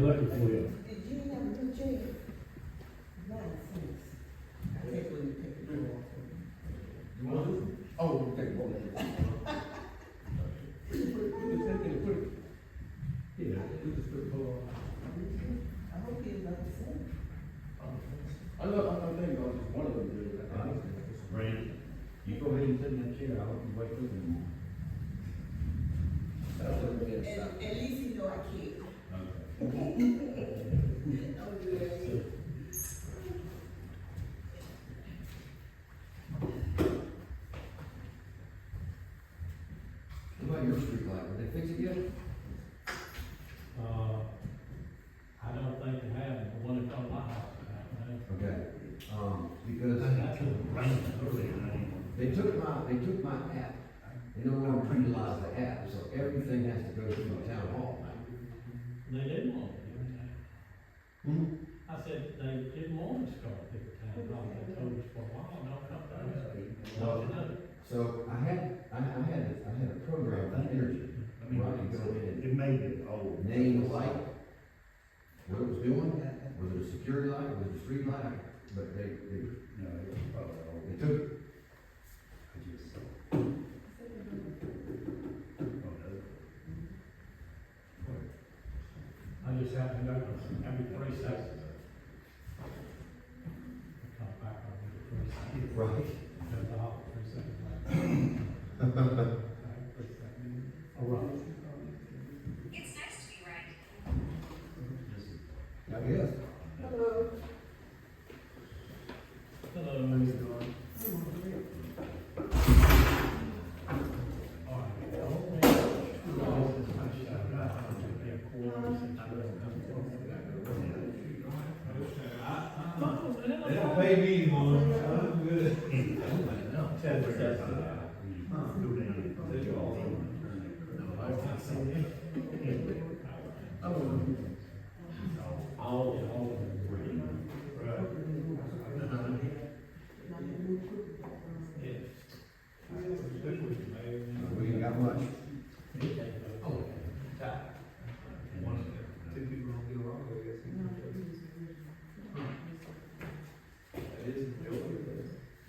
Looking for you. Did you have a new chair? Nonsense. I hate when you take the door off. You want this? Oh, okay, well, we can put it. Yeah, we just put it on. I hope he's not the same. I think one of them did it. Randy, you go ahead and sit in that chair, I'll let you wait till the morning. At least you know I care. Okay. Oh, good. What about your street light? Did they fix it yet? I don't think they have, the one in front of my house. Okay, because That's what rain earlier, and I didn't. they took my app. They no longer utilize the app, so everything has to go through the town hall now. They didn't want it. Hmm? I said, they didn't want us to go to the town hall, they told us for a while, don't come to us. No. So I had a program with energy, I mean, where I could go in it made it old. and name the light, what it was doing, was it a security light, was it a street light, but they No, it was probably old. took it. I just. Oh, no. I just have to go every 3 seconds. Come back on every 3 seconds. Right. Go to the hall 3 seconds later. All right. It's nice to be right. I guess. Hello. Hello. They don't pay me anymore. I'm good. We ain't got much. Two people don't get along, I guess. It is enjoyable.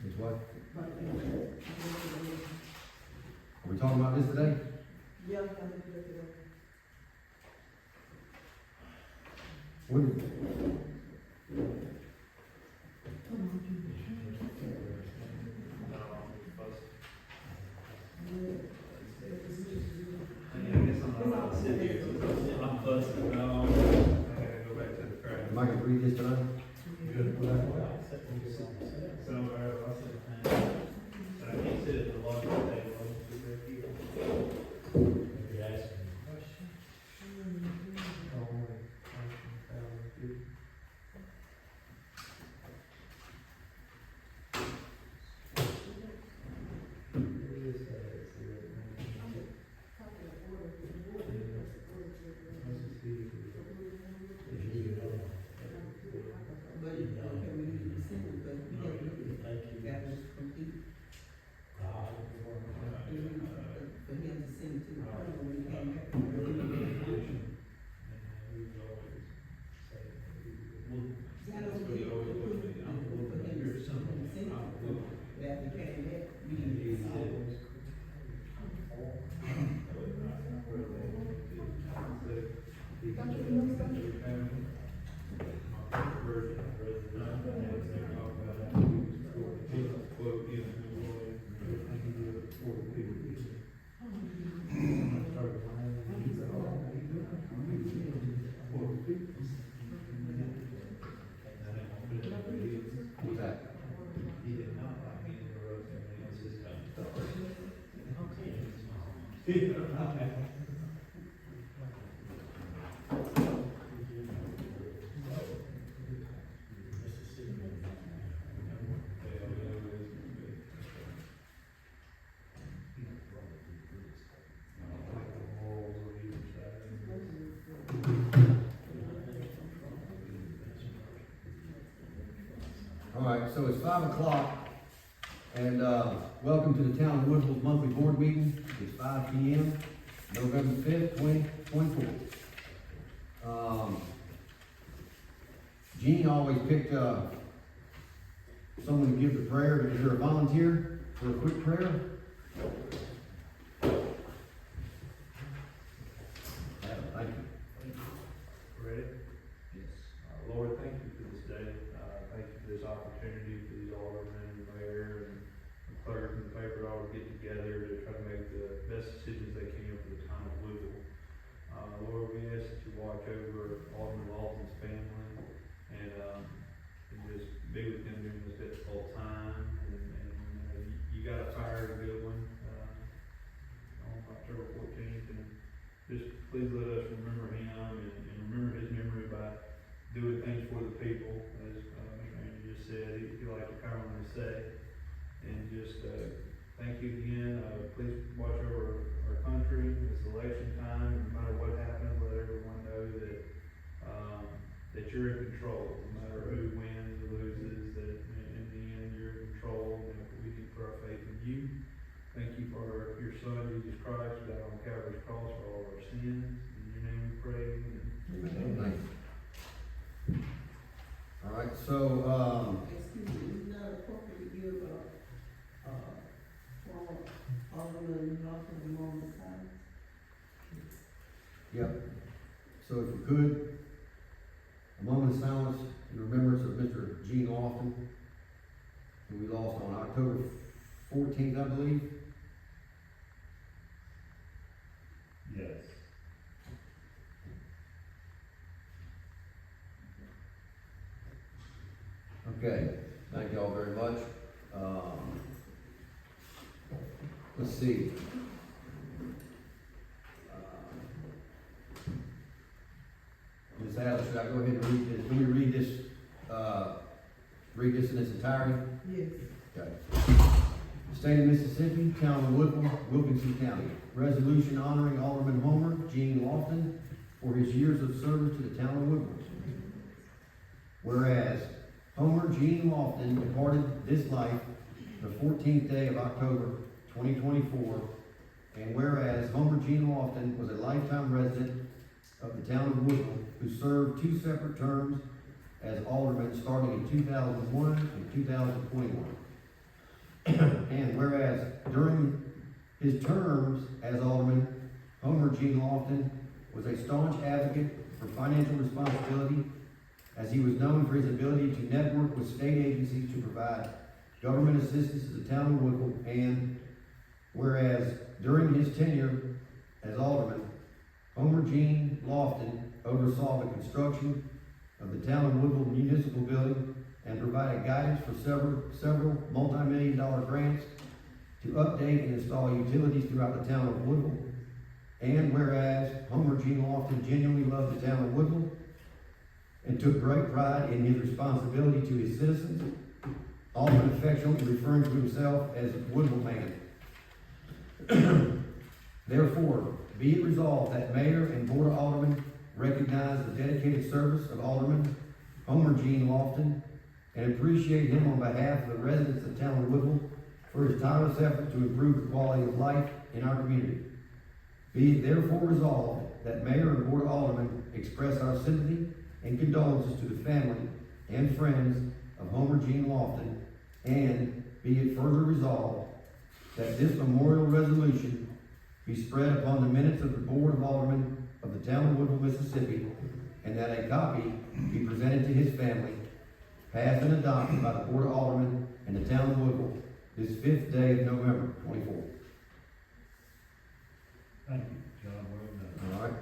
Is what? Are we talking about this today? Yeah, I'm gonna do it. I'm buzzing. Go back to the crack. Am I gonna read this tonight? Good. So, I can't sit at the lunch table. If you ask me a question. But you know, okay, we need to send it, but we have to look at it. You got to complete. For him to send it to the person when he came back. See, I don't think we approved it, for him to send it. But after he came back, we need to send it. What's that? He did not like me in the road, everything else is All right, so it's 5 o'clock, and welcome to the Town of Woodville's monthly board meeting. It's 5 p.m., November 5th, 2024. Gene always picked, someone to give the prayer. Is there a volunteer for a quick prayer? Adam, thank you. Ready? Yes. Lord, thank you for this day. Thank you for this opportunity for these aldermen and mayor and the clerk and the paper all to get together to try to make the best decisions they can for the town of Woodville. Lord, we ask that you watch over Alderman Walton's family and just be with them during this difficult time. And you got a fire, a good one, on October 14th. And just please let us remember him and remember his memory by doing things for the people, as Randy just said. He liked to commonly say. And just thank you again. Please watch over our country. It's election time. No matter what happens, let everyone know that that you're in control. No matter who wins or loses, that in the end you're in control. And we can put our faith in you. Thank you for your Son Jesus Christ, who died on Calvary's cross for all of our sins. In your name we pray. Amen. Thank you. All right, so, Excuse me, it's not appropriate to give, for Alderman Lawson a moment of silence. yep. So if you could, a moment of silence in remembrance of Mr. Gene Lofton, who we lost on October 14th, I believe. Yes. Okay, thank you all very much. Let's see. Ms. Adams, should I go ahead and read this? Let me read this in its entirety? Yes. Okay. State of Mississippi, Town of Woodville, Wilkinson County. Resolution honoring Alderman Homer Gene Lofton for his years of service to the town of Woodville. Whereas Homer Gene Lofton departed this life the 14th day of October 2024, and whereas Homer Gene Lofton was a lifetime resident of the town of Woodville who served 2 separate terms as alderman starting in 2001 and 2021. And whereas during his terms as alderman, Homer Gene Lofton was a staunch advocate for financial responsibility, as he was known for his ability to network with state agencies to provide government assistance to the town of Woodville. And whereas during his tenure as alderman, Homer Gene Lofton oversaw the construction of the town of Woodville municipal building and provided guidance for several multi-million-dollar grants to update and install utilities throughout the town of Woodville. And whereas Homer Gene Lofton genuinely loved the town of Woodville and took great pride in his responsibility to his citizens, often affectionately referring to himself as Woodville Man. Therefore, be it resolved that Mayor and Board of Aldermen recognize the dedicated service of Alderman Homer Gene Lofton and appreciate him on behalf of the residents of the town of Woodville for his tireless effort to improve the quality of life in our community. Be it therefore resolved that Mayor and Board of Aldermen express our sympathy and condolences to the family and friends of Homer Gene Lofton, and be it further resolved that this memorial resolution be spread upon the minutes of the Board of Aldermen of the town of Woodville, Mississippi, and that a copy be presented to his family, passed and adopted by the Board of Aldermen in the town of Woodville this 5th day of November 24. Thank you, John. Well done.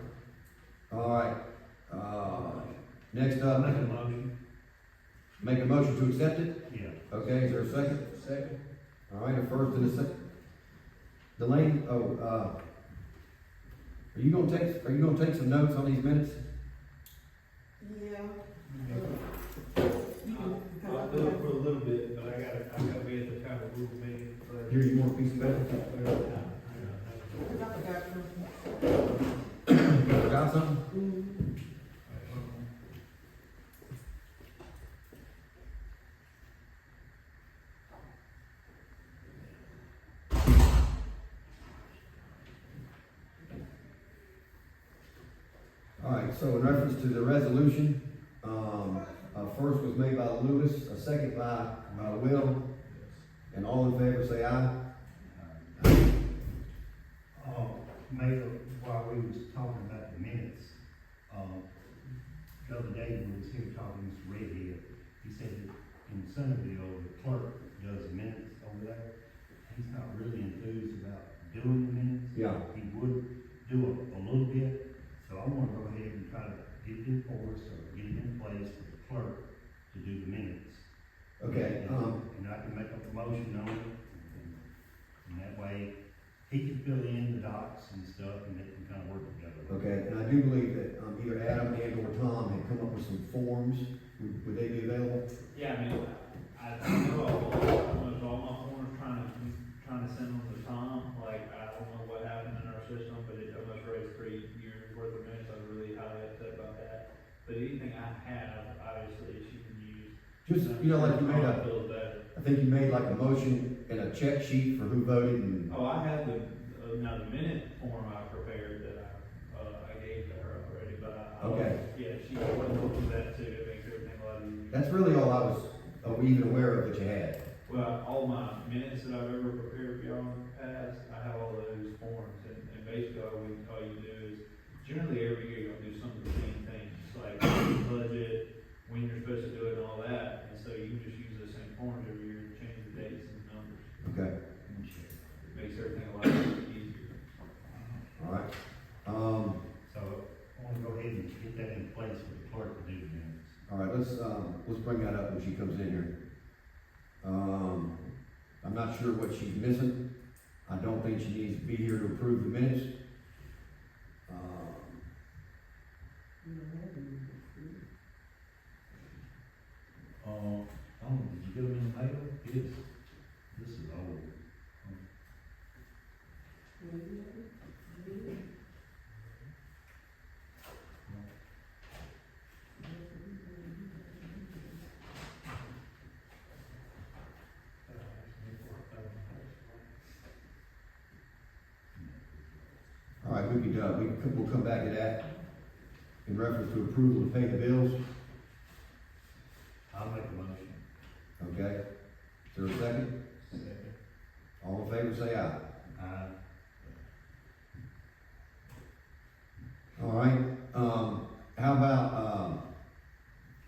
All right. Next up, Make a motion. make a motion to accept it. Yeah. Okay, is there a second? Second. All right, a first and a second. Delane, are you gonna take some notes on these minutes? Yeah. I'll do it for a little bit, but I gotta be at the town of Woodville meeting. Here, you want a piece of paper? Got something? All right, so in reference to the resolution, first was made by Lewis, a second by Will, and all in favor say aye. Mayor, while we was talking about the minutes, the other day when we was here talking to Mr. Redhead, he said that in Centerville, the clerk does the minutes over there. He's not really enthused about doing the minutes. Yeah. He would do a little bit, so I wanna go ahead and try to get it in force, or get it in place for the clerk to do the minutes. Okay, And I can make a motion on it, and that way, he can fill in the docs and stuff, and they can kind of work together. okay, and I do believe that, either Adam and or Tom had come up with some forms. Would they be available? Yeah, I mean, I know almost all my forms trying to send them to Tom, like, I don't know what happened in our system, but it almost raised 3 years worth of minutes, I was really highly upset about that. But anything I have, obviously, she can use. Just, like you made Tom feels better. I think you made like a motion and a check sheet for who voted and, Oh, I had the minute form I prepared that I gave to her already, but Okay. Yeah, she wanted to look at that too, it makes everything a lot easier. that's really all I was, even aware of that you had. Well, all my minutes that I've ever prepared for y'all in the past, I have all those forms, and basically all you do is, generally every year you're gonna do some of the same things, like budget, when you're supposed to do it and all that, and so you can just use those same forms every year and change the dates and the numbers. Okay, It makes everything a lot easier. all right. So I wanna go ahead and get that in place for the clerk to do the minutes. All right, let's bring that up when she comes in here. I'm not sure what she's missing. I don't think she needs to be here to approve the minutes. I don't know, did you get them in the mail? This is old. All right, we'll come back to that in reference to approval to pay the bills. I'll make a motion. Okay, is there a second? All in favor, say aye. All right, how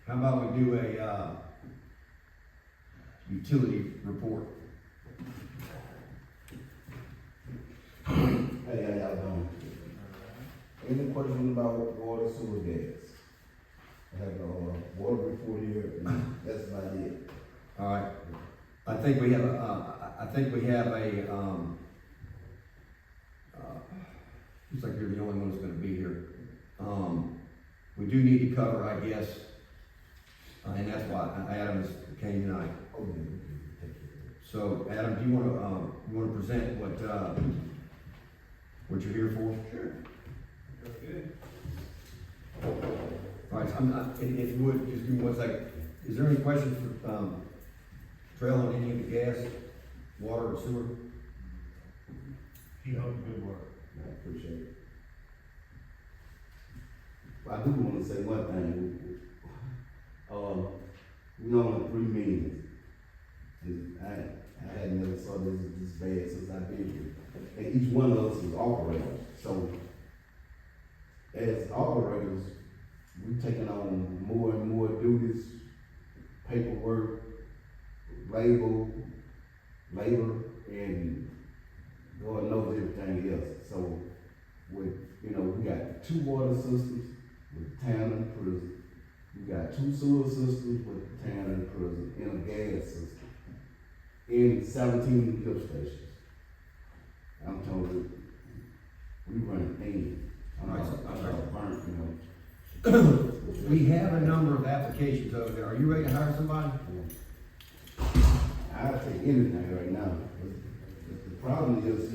about we do a, utility report? Hey, how y'all doing? Any questions about water, sewer, gas? I have a water report here, and that's about it. All right, I think we have looks like you're the only one that's gonna be here. We do need to cover, I guess, and that's why Adam came tonight. Oh, yeah, we can take care of it. So, Adam, do you wanna present what you're here for? Sure. Good. All right, so if you would, just give me one second. Is there any questions for, Trail on any of the gas, water, or sewer? Keep up the good work. I appreciate it. But I do wanna say one thing. We on 3 meetings. I had never saw this bad since I've been here. And each one of us is operators. So, as operators, we've taken on more and more duties, paperwork, labor, and God knows everything else. So, we got 2 water systems with town and prison. We got 2 sewer systems with town and prison, and a gas system. And 17 lift stations. I'm telling you, we run thin. I'm not burnt, We have a number of applications over there. Are you ready to hire somebody? I'll take anything right now. The problem is,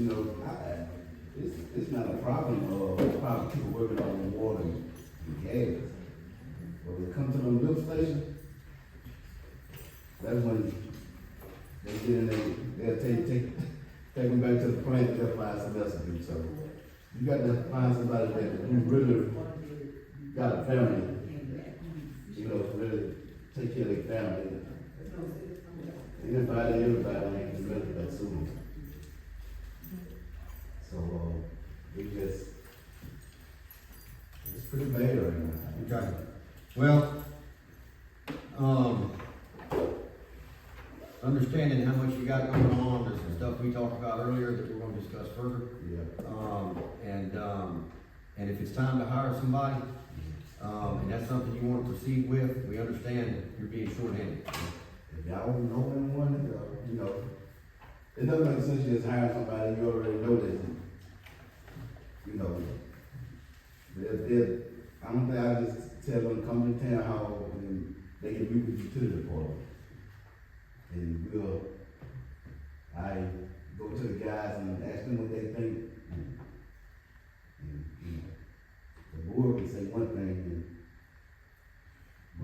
it's not a problem of probably people working on water and gas. But when it comes to the lift station, that's when they get in there, they'll take them back to the plant and they'll find something else to do. So you got to find somebody that who really got a family, to really take family. Anybody, everybody ain't really that soon. So, it just, it's pretty bad right now. Okay. Well, understanding how much you got going on, there's some stuff we talked about earlier that we're gonna discuss further. Yeah. And if it's time to hire somebody, and that's something you wanna proceed with, we understand you're being shorthanded. If y'all don't know anyone, you know, it doesn't make sense you just hire somebody, you already know that, you know, I don't think I just tell them, come to town hall, and they can meet with you to the department. And I go to the guys and ask them what they think, and, you know, the board can say one thing, and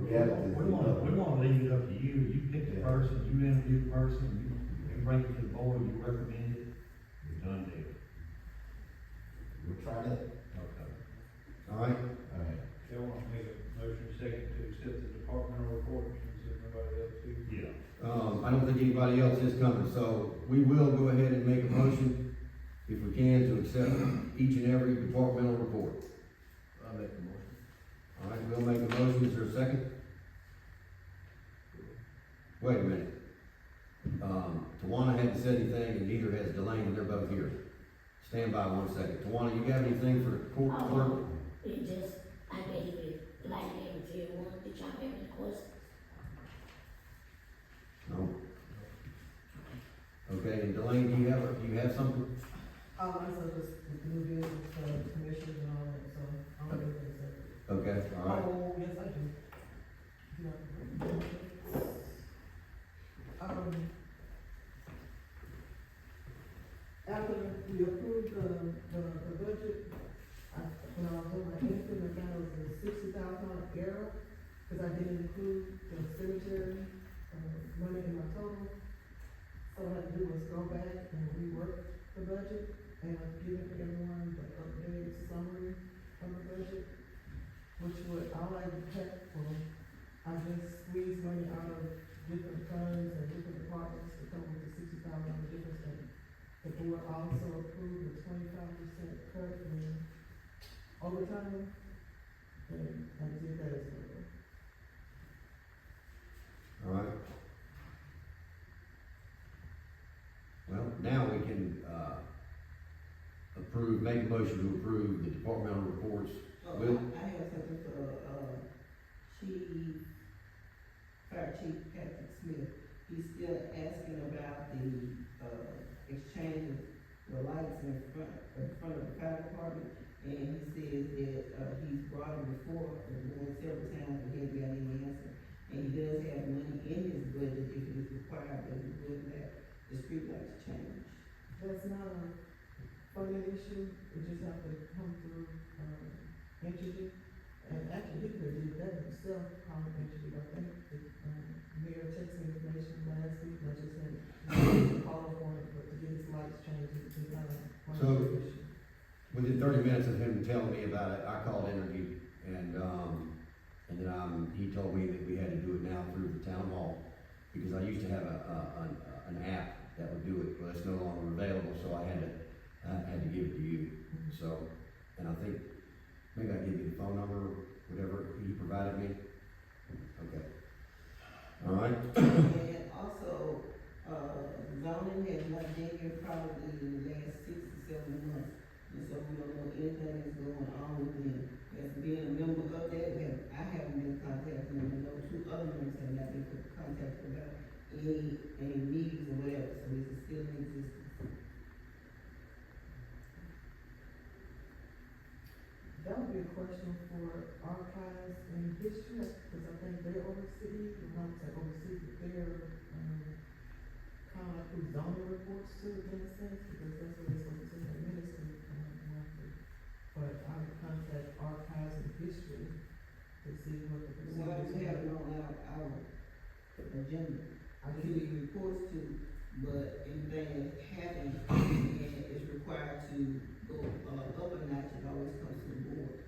reality is We another. wanna leave it up to you, you pick the Yeah. person, you interview the person, you bring it to the board, you recommend it, you're done deal. We'll try that. Okay. All right? Alright. Y'all want to make a motion second to accept the departmental reports, since there's nobody else to? Yeah. I don't think anybody else is coming, so we will go ahead and make a motion, if we can, to accept each and every departmental report. I'll make the motion. All right, we'll make a motion, is there a second? Wait a minute. Tawana hadn't said anything, and neither has Delane, and they're both here. Stand by 1 second. Tawana, you got anything for court clerk? It just, I gave it, like, if you want to jump in the question. No? Okay, and Delane, do you have something? I also just, with the new business, commissions and all that, so I don't really think so. Okay, all right. Oh, yes, I do. After we approved the budget, when I was doing my input, I found it was a $60,000 error, cause I didn't include the cemetery, money in my total. So what I had to do was go back and rework the budget, and I've given everyone the updated summary of the budget, which would, all I had for, I just squeezed money out of different funds and different departments to come with the $60,000 difference. And the board also approved a 25% cut in overtime, and I did that as well. All right. Well, now we can, make a motion to approve the departmental reports. Will? I have something for, Fire Chief Patrick Smith. He's still asking about the, exchange of the lights in front of the fire department. And he says that, he's brought it before, several times, but he hasn't got any answer. And he does have money in his budget if it is required, but he would let the street lights change. That's not a funding issue, it just have to come through, entity. And actually, he could have did that himself, call it entity, I think. The mayor texted me information last week, and I just had to call on it, but to get his lights changed, it's not a funding issue. Within 30 minutes of him telling me about it, I called Energy, and then he told me that we had to do it now through the town hall, because I used to have an app that would do it, but it's no longer available, so I had to give it to you. So, and I think, maybe I give you the phone number, whatever he provided me. Okay. All right. And also, zoning has not been here probably in the last 6 to 7 months. And so we don't know anything that's going on with them. As being a member of that, I haven't been contacted, and I know 2 other members have not been contacted about any meetings or whatever, so it's still in existence. That would be a question for archives and history, because I think they oversee, not to oversee, but they're, kind of like who zoning reports to, in a sense, because that's what they're supposed to administer, but I would contact archives and history to see what the procedures are. Well, we have it on our agenda, I see the reports to, but anything that happens, and is required to go, up a notch, it always comes to the board.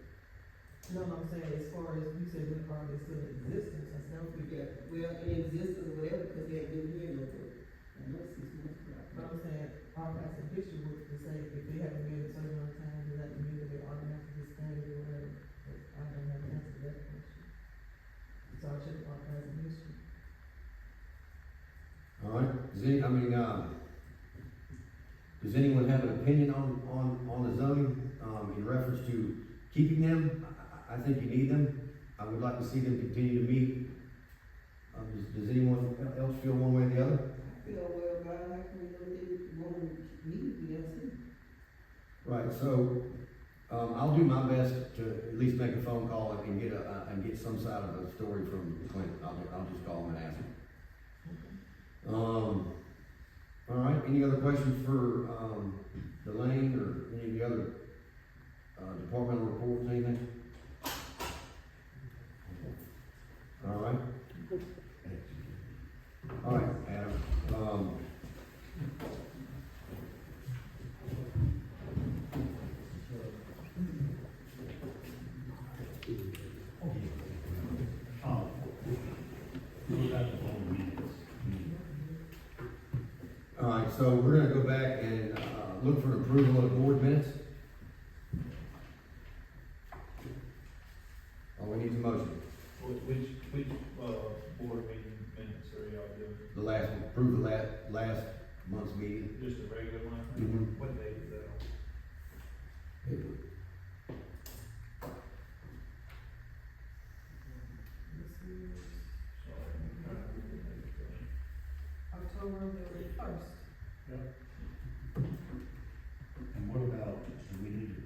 No, I'm saying, as far as, you said, are they still in existence, I said, we got well, in existence or whatever, because they had been here no good. I know 6 months, but I'm saying, authorized official would to say if they haven't been a certain amount of time, does that mean that they're automatically disbanded or whatever? But I don't have an answer to that question. So I should authorize official. All right, does anyone have an opinion on the zoning, in reference to keeping them? I think you need them. I would like to see them continue to meet. Does anyone else feel one way or the other? I feel well about how can we know they want to meet with us? Right, so, I'll do my best to at least make a phone call and get some side of the story from Clinton. I'll just call him and ask him. All right, any other questions for, Delane or any of the other, departmental reports, anything? All right. All right, Adam, What about the board minutes? all right, so we're gonna go back and, look for approval of the board minutes. Oh, we need a motion. Which, board meeting minutes are y'all doing? The last, approve the last month's meeting. Just a regular one? Mhm. What date is that on? Sorry, I'm trying to read it. October the 1st. And what about, do we need to,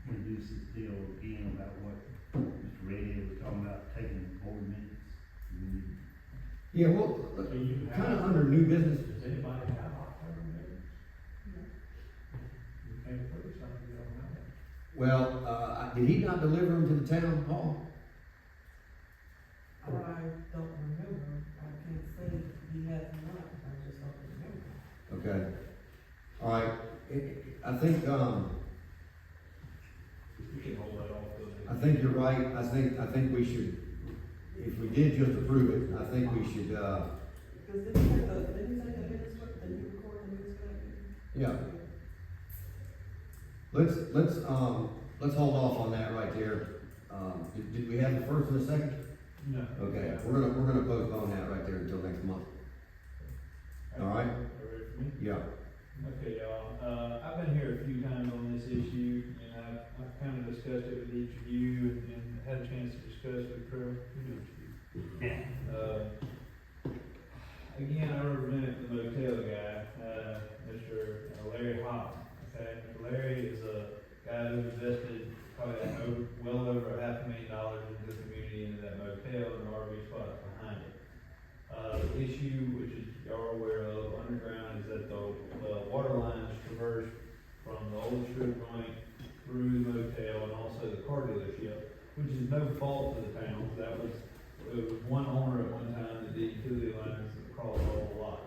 introduce this deal again about what Mr. Reddy was talking about, taking board minutes? Do we need to- Yeah, well, So you kind of under new business. Does anybody have October minutes? You can't approve something you don't have. Well, did he not deliver them to the town hall? I don't remember. I can't say he has not. I just don't remember. Okay. All right, I think, We can hold that off till the. I think you're right. I think we should, if we did just approve it, I think we should, Because did he take the minutes, did he record the minutes for that meeting? yeah. Let's hold off on that right there. Did we have the first and the second? No. Okay, we're gonna postpone that right there until next month. All right? Are you ready for me? Yeah. Okay, y'all, I've been here a few times on this issue, and I've kind of discussed it with each of you, and had a chance to discuss with Trevor. Again, I represent the motel guy, Mr. Larry Hoffman, okay? Mr. Larry is a guy who invested probably well over $500,000 into the community, into that motel and RV spots behind it. The issue, which is y'all are aware of, underground, is that the water lines traverse from the old strip joint through the motel and also the car dealership, which is no fault to the town. It was one owner at one time that did utility lines across all the lots.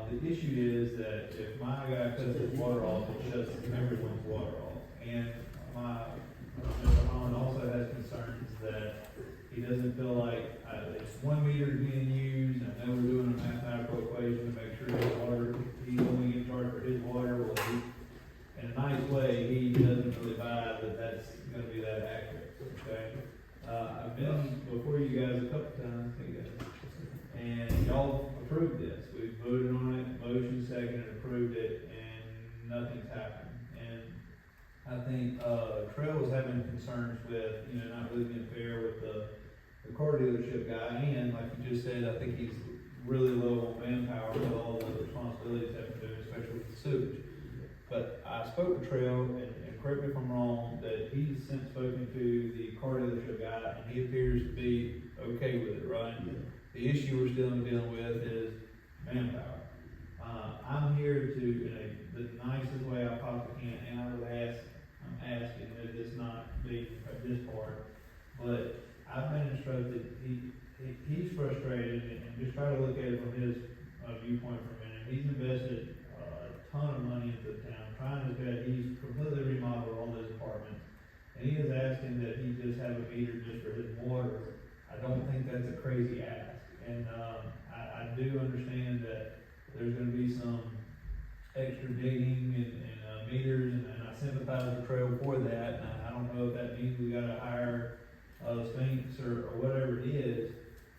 The issue is that if my guy cuts his water off, it shuts everyone's water off. And Mr. Holland also has concerns that he doesn't feel like, it's 1 meter being used, and I know we're doing a mathematical equation to make sure his water, he's only getting charged for his water, well, in a nice way, he doesn't really buy that that's gonna be that accurate, okay? I've been before you guys a couple times, and y'all approved this. We voted on it, motion second, and approved it, and nothing's happened. And I think, Trail was having concerns with, not really being fair with the car dealership guy, and like you just said, I think he's really low on manpower with all the responsibilities that we're doing, especially with the sewage. But I spoke with Trail, and correct me if I'm wrong, that he's since spoken to the car dealership guy, and he appears to be okay with it, right? Yeah. The issue we're still dealing with is manpower. I'm here to, in the nicest way I possibly can, and I would I'm asking that this not be this part, but I've been instructed, he's frustrated, and just try to look at it from his viewpoint for a minute. He's invested a ton of money into the town, trying to get, he's completely remodeled all those apartments, and he is asking that he just have a meter just for his water. I don't think think that's a crazy ask. And, I do understand that there's gonna be some extra digging and meters, and I sympathize with Trail for that. And I don't know if that means we gotta hire Sphinx or whatever it is,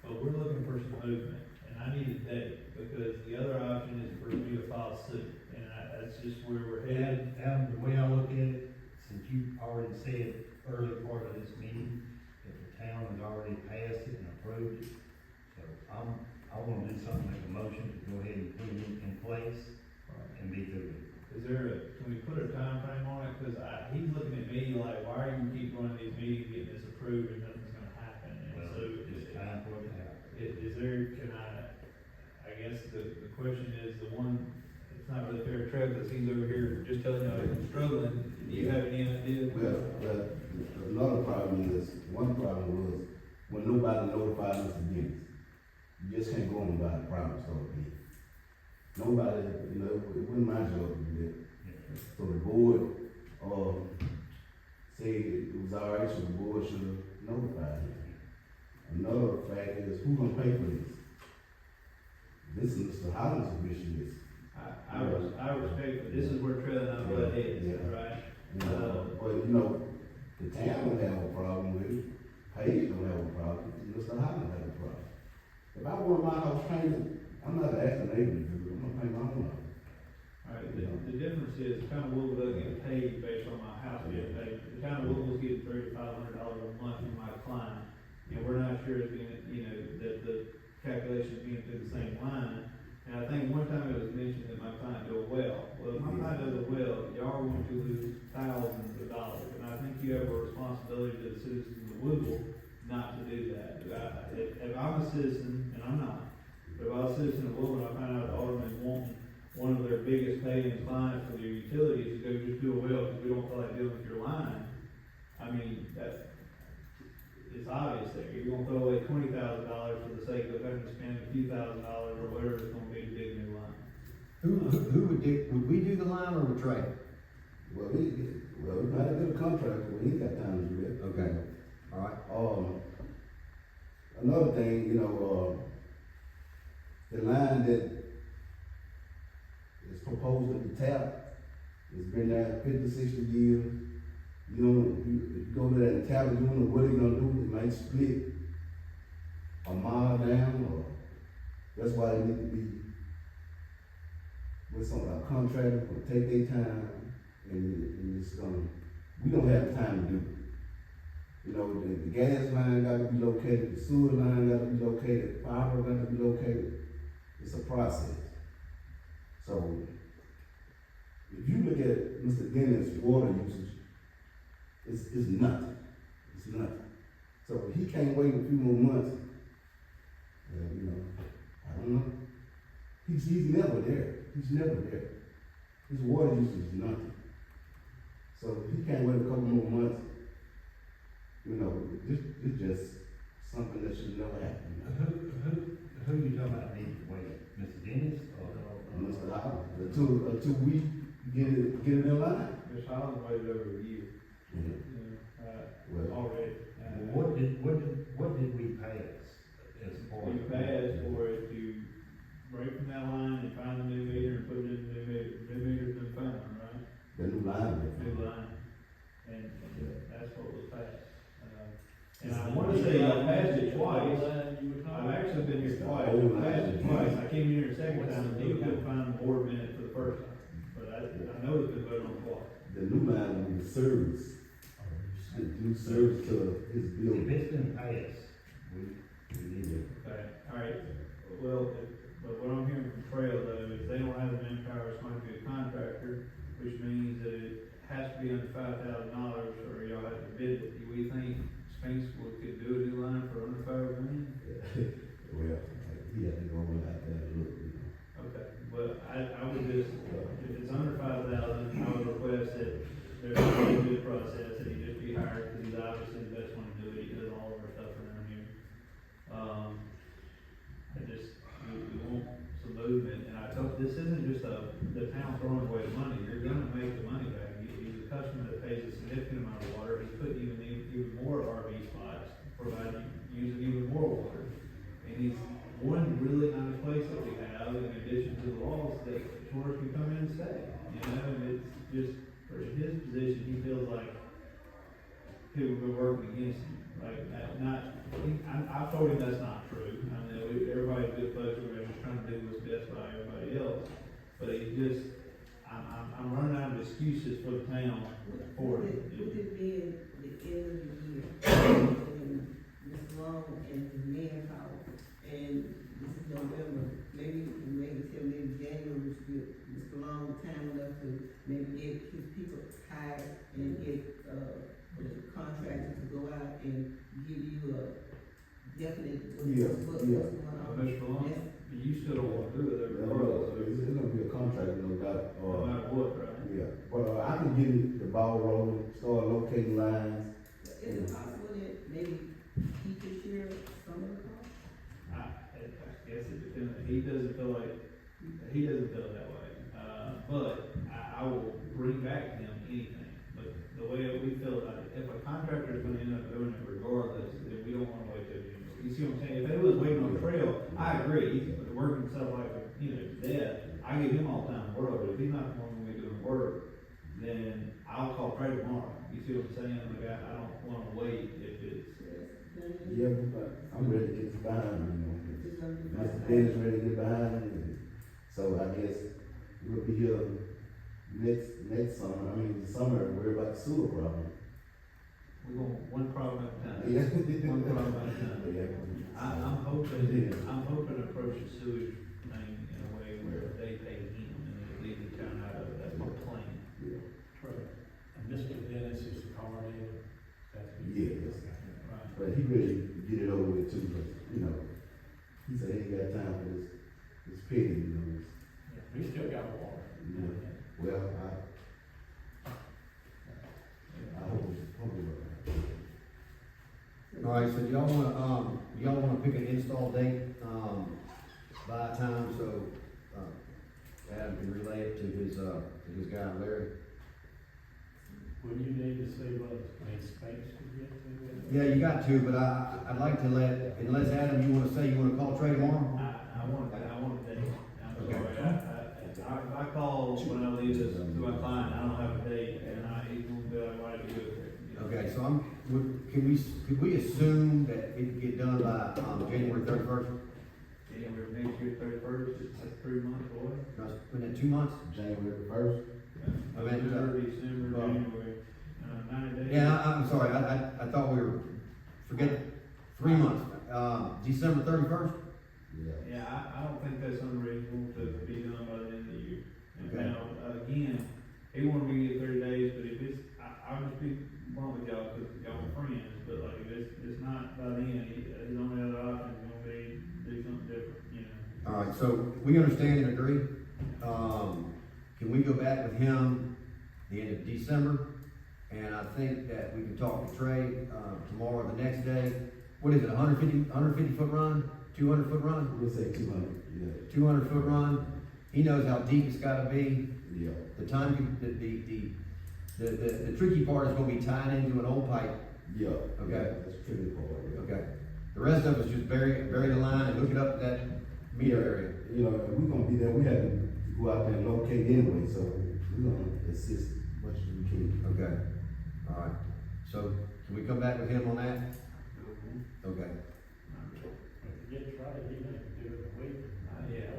but we're looking for some movement, and I need a date, because the other option is for me to file suit, and that's just where we're headed. Adam, the way I look at it, since you already said early part of this meeting, that the town has already passed it and approved it, so I wanna do something, make a motion to go ahead and put it in place and be through it. Is can we put a time frame on it? Cause he's looking at me like, why are you keep going to these meetings, getting this approved, and nothing's gonna happen? And Well, so, it's time for it to happen. is there, I guess the question is, the one, it's not really fair to Trev, cause he's over here just telling you I'm struggling. Do you have any idea? Well, another problem is, one problem was, when nobody notified us again, you just can't go on by the problem start again. Nobody, it wasn't my job to do that. So the board, said it was all right, so the board should have notified him. Another fact is, who's gonna pay for this? This is Mr. Holland's mission, I respect, but this is where Trev and I butt heads, Yeah. right? but the town don't have a problem with it, Paige don't have a problem, Mr. Holland have a problem. If I want my house painted, I'm not asking neighbor to do it, I'm gonna paint my own house. Alright, the difference is, the town of Woodville doesn't get paid based on my house being paid. The town of Woodville's getting $3,500 a month from my client, and we're not sure it's being, that the calculation's being through the same line. And I think one time it was mentioned that my client do a well. Well, if my client does a well, y'all are going to lose thousands of dollars, and I think you have a responsibility to the citizens of Woodville not to do that. If I'm a citizen, and I'm not, but if I was a citizen of Woodville, and I find out the Alderman wanting one of their biggest paying clients for their utilities to go just do a well because we don't feel like dealing with your line, I mean, it's obvious there. You're gonna throw away $20,000 for the sake of having to spend a few $1,000s or whatever it's gonna be to dig a new line. Who would we do the line or would Trey? Well, we might have been a contractor, but he ain't got time to do that. Okay, all right. Another thing, the line that is proposed to be tapped, it's been there 50, 60 years. You go to that and tap it, you don't know what it's gonna do, it might split a mile down, or that's why it need to be with some of our contractors, will take their time, and it's gonna, we don't have time to do it. The gas line gotta be located, the sewer line gotta be located, fiber gotta be located. It's a process. So, if you look at Mr. Dennis' water usage, it's nothing. It's nothing. So if he can't wait a few more months, I don't know. He's never there. He's never there. His water usage is nothing. So if he can't wait a couple more months, it's just something that should never happen. Who you talking about needs to wait, Mr. Dennis or? Mr. Holland, until we get it in line. Ms. Holland waited over a year, Well, already. What did we pass as far as? We passed for it to break from that line and find a new meter and put it in the new meter. New meter's been found, right? the new line. New line, and that's what was passed. And I wanna say I passed it twice. I've actually been here twice. I passed it twice. I came here a second time and you couldn't find the board minute for the first time. But I know it's been voted on twice. The new line will be service. The new service to his If building. it's been passed, we need it. Okay, alright, well, but what I'm hearing from Trail though is they don't have the manpower, it's going to be a contractor, which means that it has to be under $5,000 or y'all have to bid it. Do we think Sphinx could do a new line for under $5 million? Well, he had to go out there and look, Okay, well, I would just, if it's under 5,000, I would request that there's a bid process, that he just be hired, because he's obviously the best one to do it, he does all of our stuff around here. We want some movement, and I told, this isn't just the town throwing away the money, you're gonna make the money back. He's a customer that pays a significant amount of water, he's putting even more RV spots, providing, using even more water. to the laws that George can come in and stay, you know, and it's just, for his position, he feels like people have been working against him, like, I've told him that's not true. I know, everybody's good folks, we're just trying to do what's best by everybody else, but he just, I'm running out of excuses for the town for it. With it being the end of the year, and Mr. Long and the manpower, and this is November, maybe we can wait until maybe January, which give Mr. Long time enough to maybe get his people hired and get, the contractor to go out and give you a definite, what's going on. Mr. Long, Yes. you still don't want to do it, Yeah, it's gonna be a contract, no doubt, no matter what, right? yeah, but, I can get the ball rolling, start locating lines. Is it possible that maybe he could share some of the cost? I guess it depends, he doesn't feel that way, but I will bring back to him anything, but the way we feel about it, if a contractor is gonna end up doing it regardless, then we don't wanna wait till January. You see what I'm saying? If it was waiting on the trail, I agree, he's working stuff like, you know, death, I give him all the time in the world, but if he's not the one gonna be doing work, then I'll call Trey tomorrow, you see what I'm saying? Like, I don't wanna wait if it's, Yeah, but I'm ready to get behind, you know, Mr. Dennis ready to get behind, and so I guess we'll be here next summer, the summer, worry about the sewer problem. we're going one problem at a time. Yeah. One problem at a time. Yeah. I'm hoping to approach the sewage thing in a way where they pay him and they leave the town out of it, that's my plan. Yeah. Right. And Mr. Dennis is the car dealer. Yes, Right. but he ready to get it over with too, but, you know, he said he ain't got time for this petty, you know, We still got water. Yeah. Well, I hope it. All right, so do y'all wanna pick an install date, by a time, so, Adam can relay it to his guy Larry? Would you need to see what space to get to? Yeah, you got to, but I'd like to unless Adam, you wanna call Trey tomorrow? I want a date. I'm Okay. sorry, I call when I leave this to my client, I don't have a date, and he's gonna be like, why do you do it? You know? Okay, so could we assume that it could get done by, January 31st? January next year, 31st, that's 3 months away. Within 2 months? January 1st. I mean, November, December, January, 90 days. Yeah, I'm sorry, I thought we were, forget, 3 months, December 31st? Yeah. Yeah, I don't think that's unreasonable to be done by the end of the year. And Okay. now, again, he wanted me to get 30 days, but if it's, I'll just be blunt with y'all, cause y'all are friends, but like, if it's not by then, his only other option is gonna be do something different, you know? All right, so we understand and agree. Can we go back with him the end of December? And I think that we can talk to Trey, tomorrow or the next day. What is it, 150 foot run, 200 foot run? We'll say 200, yeah. 200 foot run. He knows how deep it's gotta be. Yeah. The tricky part is gonna be tied into an old pipe. Yeah. Okay. That's a tricky part, yeah. Okay. The rest of us just bury the line and hook it up to that meter area. You know, if we're gonna be there, we have to go out there and locate anyway, so we're gonna assist as much as we can. Okay. All right. So can we come back with him on that? Okay. If you get tried, you have to do it a week.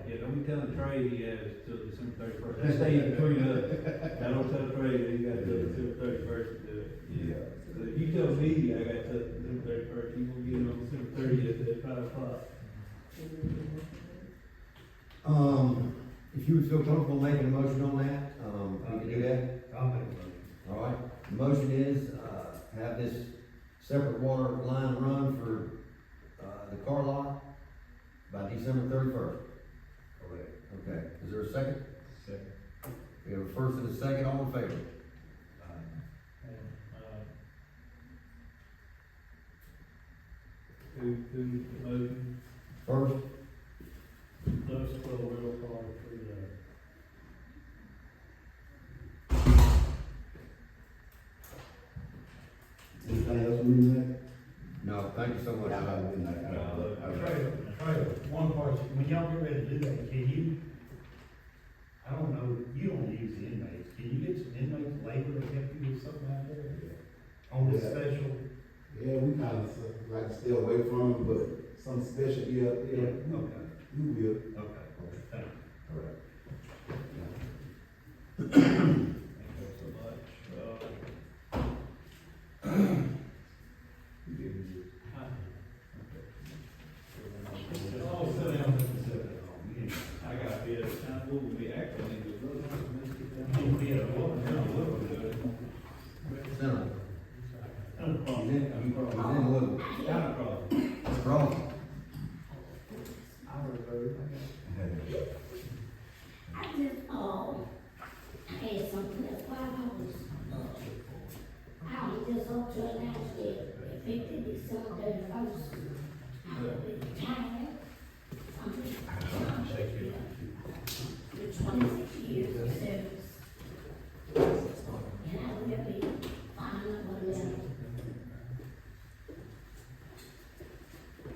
Yeah, don't be telling Trey he has till December 31st. That's staying between us. I don't tell Trey that he got till December 31st to do it. Yeah. So if you tell me I got till December 31st, you gonna get it on December 30th at 5 o'clock. If you would feel comfortable making a motion on that, we can do that. I'll make a motion. All right. The motion is, have this separate water line run for, the car lot by December 31st. Correct. Okay. Is there a second? Second. We have a first and a second, all in favor? Who's the motion? First, Those 12 wheel car for the. Anything else we need to no, thank you so much. Y'all have a good night. Trey, one question, when y'all get ready to do that, can you I don't know, you don't use the inmates, can you get some inmates labor to help you with something out there? On this Yeah. special? Yeah, we kind of like to stay away from them, but some specialty up there, Okay, we will. okay, thank you. All right. Thank you so much. You get it. Oh, sit down, sit down. I got a bit of time, we'll be actually, Yeah, well, yeah, Senator, he's in Woodville. Down across. Mr. Ross. I heard. I just, I had something that's $5. I was just up to announce that effective December 31st, I will be retired from the with 26 years of service. And I will be filing up a letter.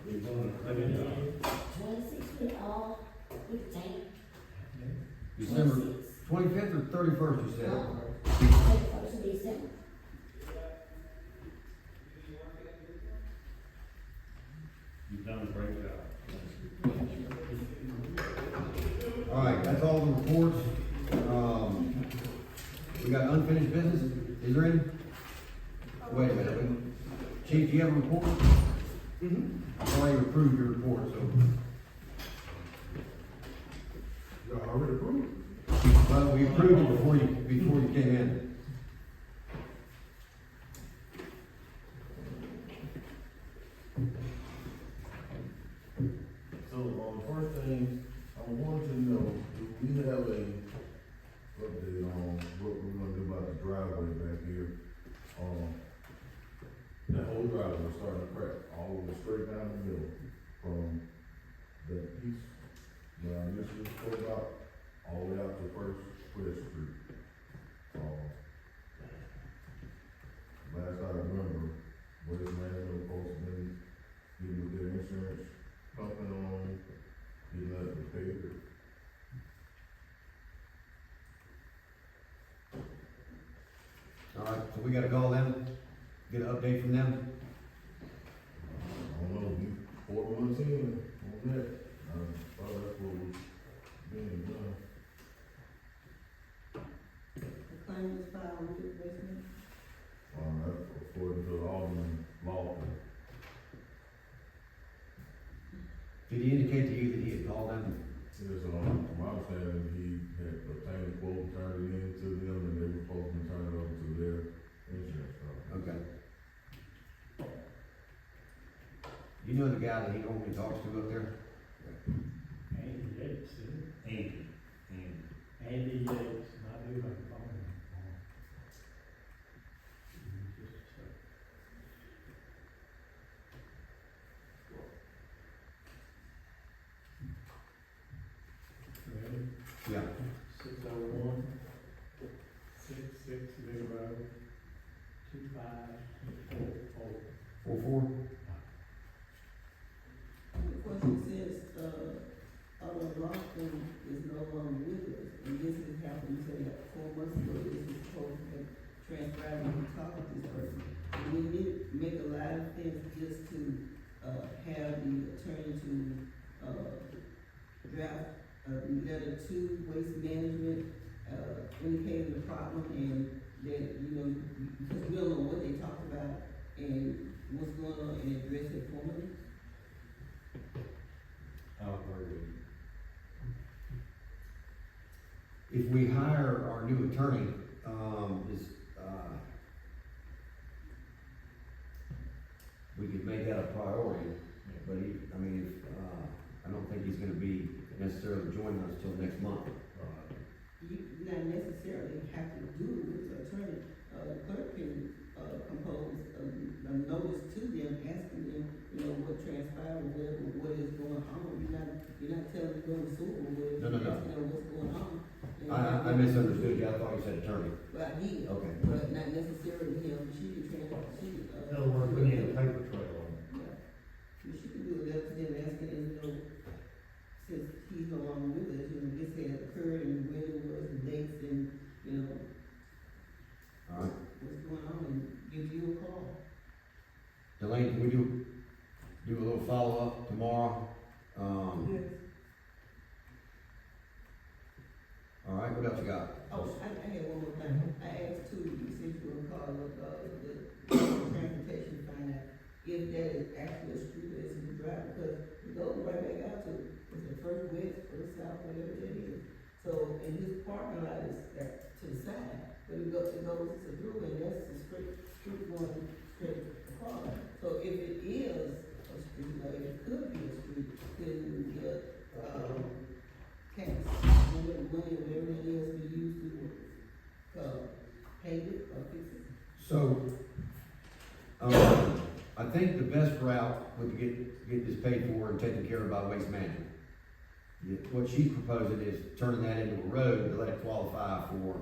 you're doing a great job. 26 with all, with tape. December 25th or 31st, you said? 31st of December. You've done a great job. All right, that's all the reports. We got unfinished business. Is there any? Wait a minute. Chief, do you have a report? I already approved your report, so. You already approved? Well, we approved it before you came in. So, first thing, I wanted to know, do we have a update on what we're gonna do about the driveway back here? That whole driveway was starting to crack all the way straight down the middle from the east, this is spoke about, all the way out to First Street. Last I remember, Waste Management was supposed to be getting with their insurance company on, getting that repaired. All right, so we gotta call them, get an update from them. I don't know, we 4 months in on that, probably that's what was being done. The claim was filed with the basement. That's according to the Alderman law. Did he indicate to you that he had called them? Yes, from my understanding, he had obtained a quote, turned it in to them, and they were supposed to turn it over to their insurance company. Okay. You know the guy that he normally talks to up there? Andy Yates, isn't it? Andy, Andy Yates, and I do have a phone number for him. Just a second. Ready? Yeah. 601-660-2544. 4-4? The question says, Alderman Lofton is no longer with us, and this has happened, say, 4 months ago, this was supposed to have transpired when we talked with this person. And we need to make a lot of things just to, have the attorney to, draft a letter to Waste Management, indicating the problem and that, because we don't know what they talked about and what's going on and address it formally. I'll agree with you. If we hire our new attorney, we could make that a priority, but I don't think he's gonna be necessarily joining us till next month. You not necessarily have to do it with the attorney. The clerk can, compose a notice to them, asking them, what transpired, what is going on. You're not telling them to go to sewer, No. asking them what's going on. I misunderstood you, I thought you said attorney. But he, Okay. but not necessarily him, she can In other words, we need a paper trail on it. Yeah, but she can do a letter to them asking them, since he's no longer with us, this has occurred and when it was do a little follow-up tomorrow. Yes. All right, what else you got? Oh, I had one more thing. I asked too, you said you were gonna call the transportation finance, if that is actually a street that is in drive, because it goes right back out to, is it first west, first south, whatever that is. So, and his parking lot is to the side, but it goes to through, and that's the street going straight across. So if it is a street, or if it could be a street, then we get, cash, money, whatever it is we use to, pay it or fix it. So, I think the best route would be get this paid for and taken care of by Waste Management. What she's proposing is turning that into a road to let it qualify for,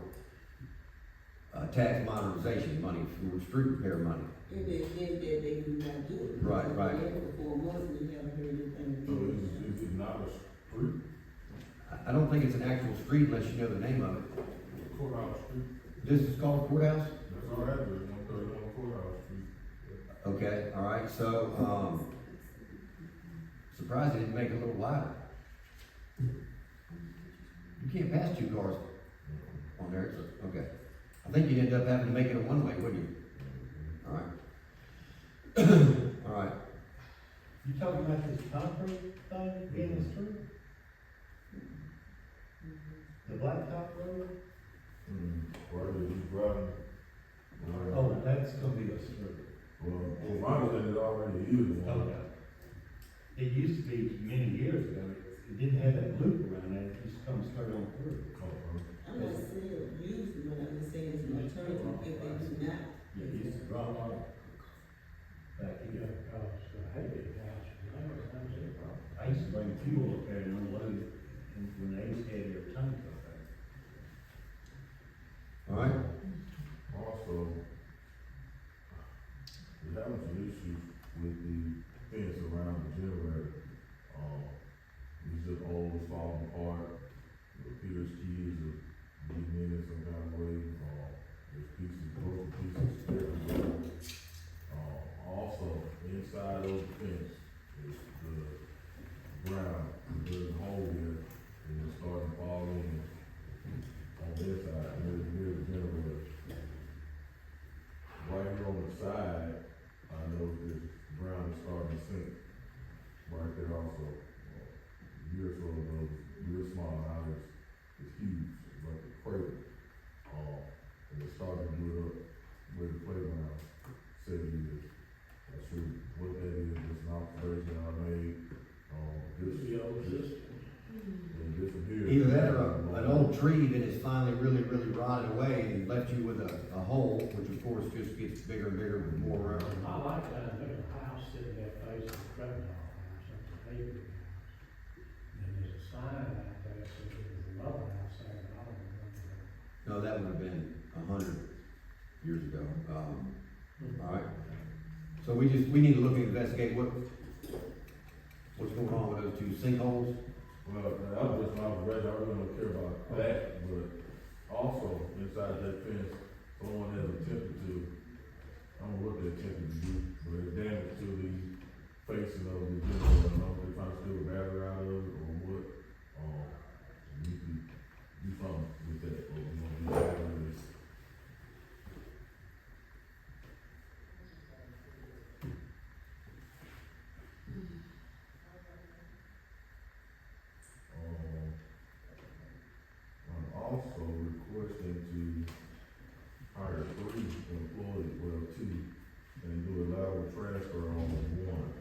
tax modernization money, for street repair money. And they do not do it. Right. For 4 months, we haven't heard anything. So is it not a street? I don't think it's an actual street unless you know the name of it. Courthouse Street? This is called Courthouse? That's our address, 131 Courthouse Street. Okay, all right, so, surprised they didn't make it a little wider. You can't pass 2 cars on there, so, okay. I think you'd end up having to make it a one-way, wouldn't you? All right. All right, You talking about this concrete thing in the street? The blacktop road? Where he's driving. Oh, that's gonna be a street. Well, my understanding, it already is one. Okay. It used to be many years ago, it didn't have that loop around there, it just comes straight on through. I'm not saying use it, but I'm just saying it's an alternative if they do not. It used to drop off back Yeah, here. because, hey, gosh, I used to bring fuel up there and unload it, and when they used to have their tank up there. all right. Also, we're having some issues with the fence around the generator. It's just always falling apart. It appears kids are getting in it some kind of way. There's broken pieces everywhere. Also, inside of the fence is the ground. There's a hole here, and it's starting to fall in on this side, near the generator. Right here on the side, I know the ground is starting to sink. Right there also. A year or so ago, real small, now it's huge, it's like a crater. And it's starting to build up where the playground said it is. Not sure what that is, it's an observation I made. This here. Either that or an old tree that is finally really rotted away and left you with a hole, which of course just gets bigger and bigger with more room. I like that, there's a house sitting there facing the Crevin house, that's a neighbor's house. And there's a sign out there, that says there's another house there, and I don't remember. No, that would have been 100 years ago. All right. So we need to look and investigate what's going on with those 2 sinkholes. Well, that was just my observation, I really don't care about that, but also inside that fence, someone has attempted to, I don't know what they attempted to do, but it's damage to the facing of the generator. I don't know if they're trying to steal the battery out of it or what. We need to do something with that, or we're gonna be back with this. I'm also requesting to hire 3 employees, well, 2, and do a lateral transfer on 1.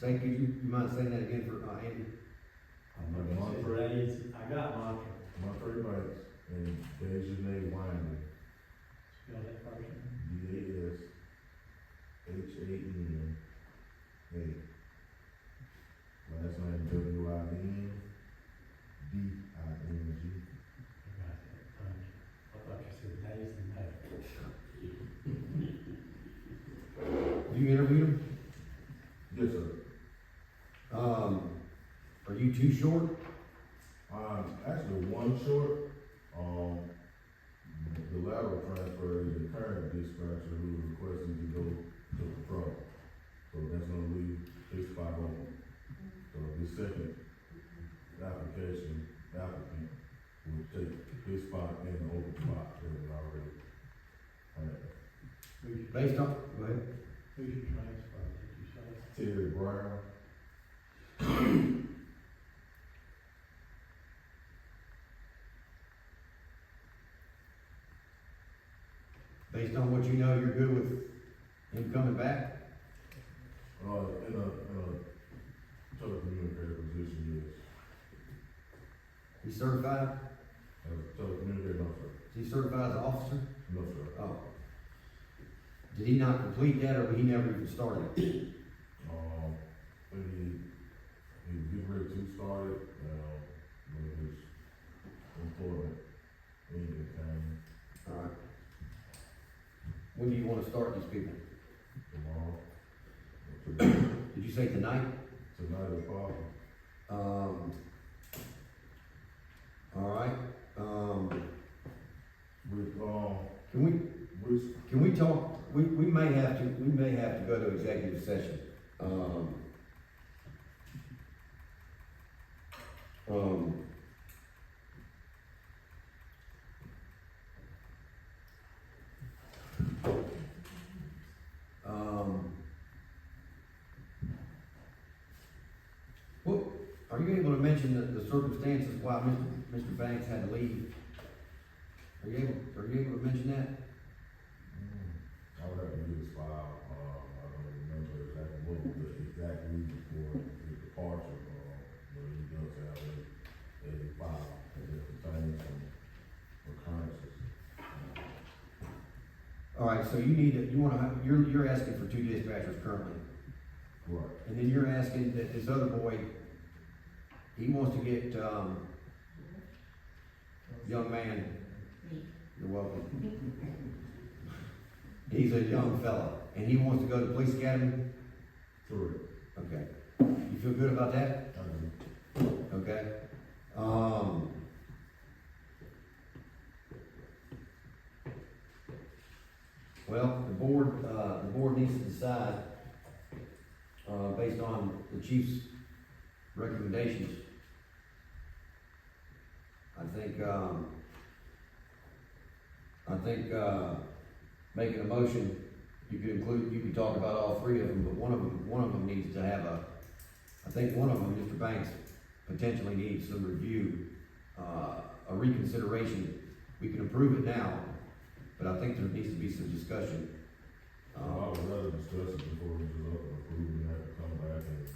Say, you mind saying that again for, Andy? I got mantra. Monterey Banks and Desjardins Wine, Spell that first name. DASHANA. Last name WINDING. I got that, thank you. I thought you said days and days. You interviewed him? Yes, sir. Are you too short? Actually, one short. The lateral transfer is the current dispatcher who is requesting to go to patrol. So that's gonna leave his spot open. So the second applicant will take his spot and the open spot that we already had. Based on, go ahead. Who's your transfer, did you say? Terry Brown. Based on what you know, you're good with him coming back? In a telecommunicator position, yes. He's certified? As a telecommunicator, no, sir. Is he certified as an officer? No, sir. Oh. Did he not complete that, or he never even started? He was getting ready to start it, when his employment ended, All right. When do you want to start these people? tomorrow. Did you say tonight? Tonight is possible. All right. With, Can we talk, we may have to go to executive session. What, are you able to mention the circumstances why Mr. Banks had to leave? Are you able to mention that? I would have to get his file, I don't remember exactly what was the exact reason for his departure, but he does have a file that contains some occurrences. All right, so you're asking for 2 dispatchers currently, Right. and then you're asking that this other boy, he wants to get, young man, you're welcome. He's a young fella, and he wants to go to the police academy? Correct. Okay. You feel good about that? I do. Okay. Well, the board needs to decide, based on the chief's recommendations. I think, making a motion, you could talk about all 3 of them, but one of them needs to have I think one of them, Mr. Banks, potentially needs some review, a reconsideration. We can approve it now, but I think there needs to be some discussion. I would rather discuss it before we just approve and have to come back and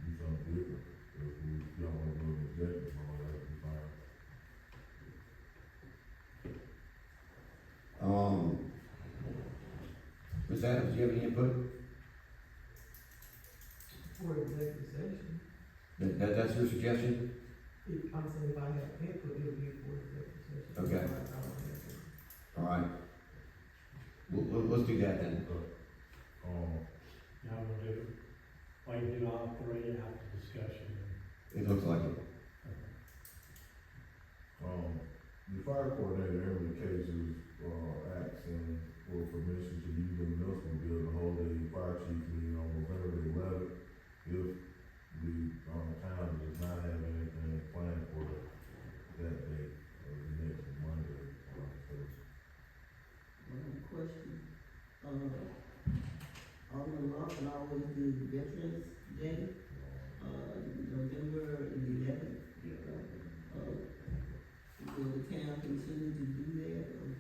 do something different. If y'all want to do an executive, all that would be fine. Ms. Adams, do you have any input? For executive session, That's your suggestion? I'm saying if I have input, it'll be for executive session. Okay. I don't have input. All right. Let's do that then. Y'all wanna do, wait, do all 3 after discussion? It looks like it. The fire coordinator in every case is, asking for permission to use the municipal bill to hold a fire chief meeting on November the 11th. If the, town does not have anything planned for that day, or the next Monday, Question, Alderman Lawson always do Veterans Day, November 11th. Will the town continue to do that, or?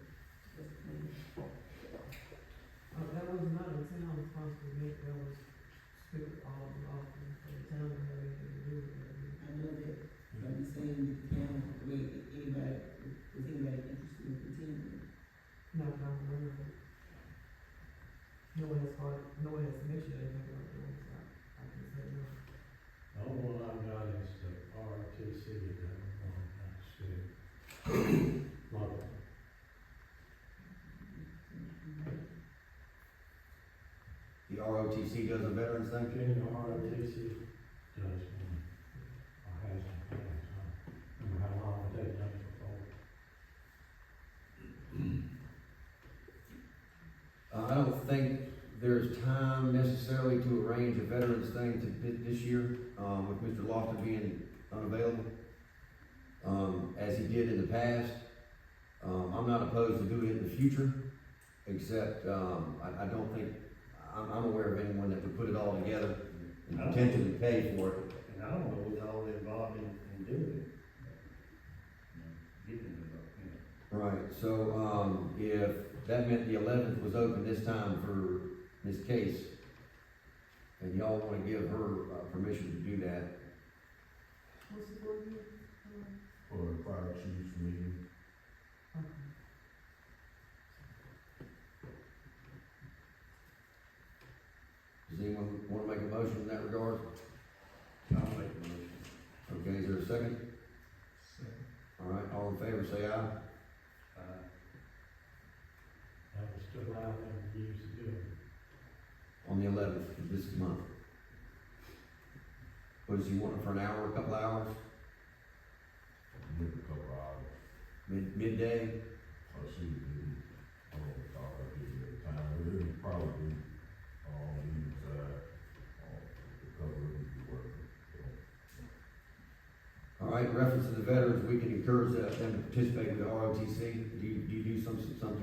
That was not a town responsibility, that was ROTC does a veterans thing? Junior ROTC does one, or has in the past, I don't remember how long they've done it before. I don't think there's time necessarily to arrange a veterans thing this year, with Mr. Lofton being unavailable, as he did in the past. I'm not opposed to doing it in the future, except, I don't think, I'm aware of anyone that would put it all together and potentially pay for it. And I don't know what's all involved in doing it. Getting it, Right, so, if that meant the 11th was open this time for Ms. Case, and y'all wanna give her, permission to do that, What's the word here? For the fire chief's meeting. does anyone wanna make a motion in that regard? I'll make a motion. Okay, is there a second? All right, all in favor, say aye. That was to allow them to use the building. On the 11th of this month. What does he want, for an hour, a couple hours, Maybe a couple hours. midday? Or she would do, talk about it at the time, but it would probably, either side, the couple of people working. All right, in reference to the veterans, we can encourage them to participate with the ROTC. Do you do some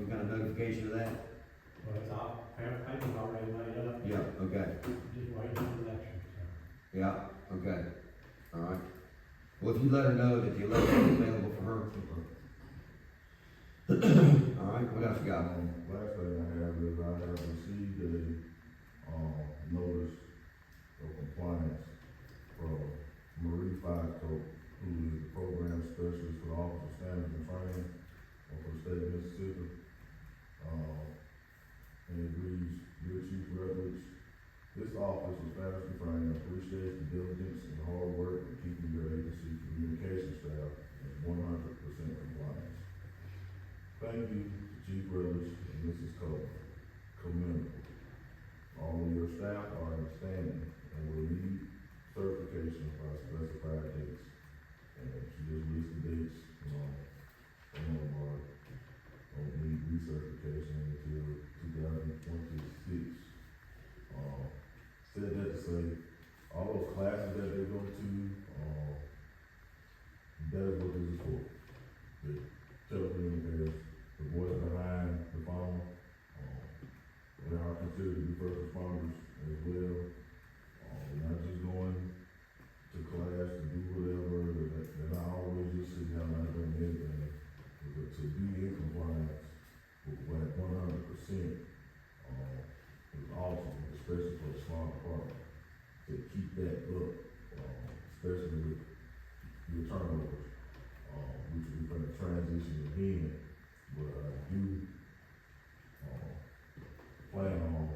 kind of notification of that? Well, it's all, paper's already laid up, Yeah, okay, just waiting on the election, so. yeah, okay, all right. Well, if you let her know that the election is available for her. All right, what else you got? Last thing I have is I have received a, notice of compliance from Marie Fico, who is the program specialist for the Office of Standards and Training for the state of Mississippi. And it reads, "Dear Chief Rutledge, this office of standards and training appreciates the diligence and hard work in keeping your agency communication staff in 100% compliance. Thank you to Chief Rutledge and Mrs. Cole. Commendable. All of your staff are outstanding and will need certification by specified dates." And she just listed dates, some of them don't need recertification until 2026. Said that to say, all those classes that they go to, that is what this is for. The telecommunicators, the boys behind the phone, they are considered to be first responders as well. Not just going to class to do whatever, they're not always just sitting down not doing anything, but to be in compliance with like 100%, is awesome, especially for a small department. To keep that up, especially with your turnovers, which we're gonna transition again, but I do, plan on,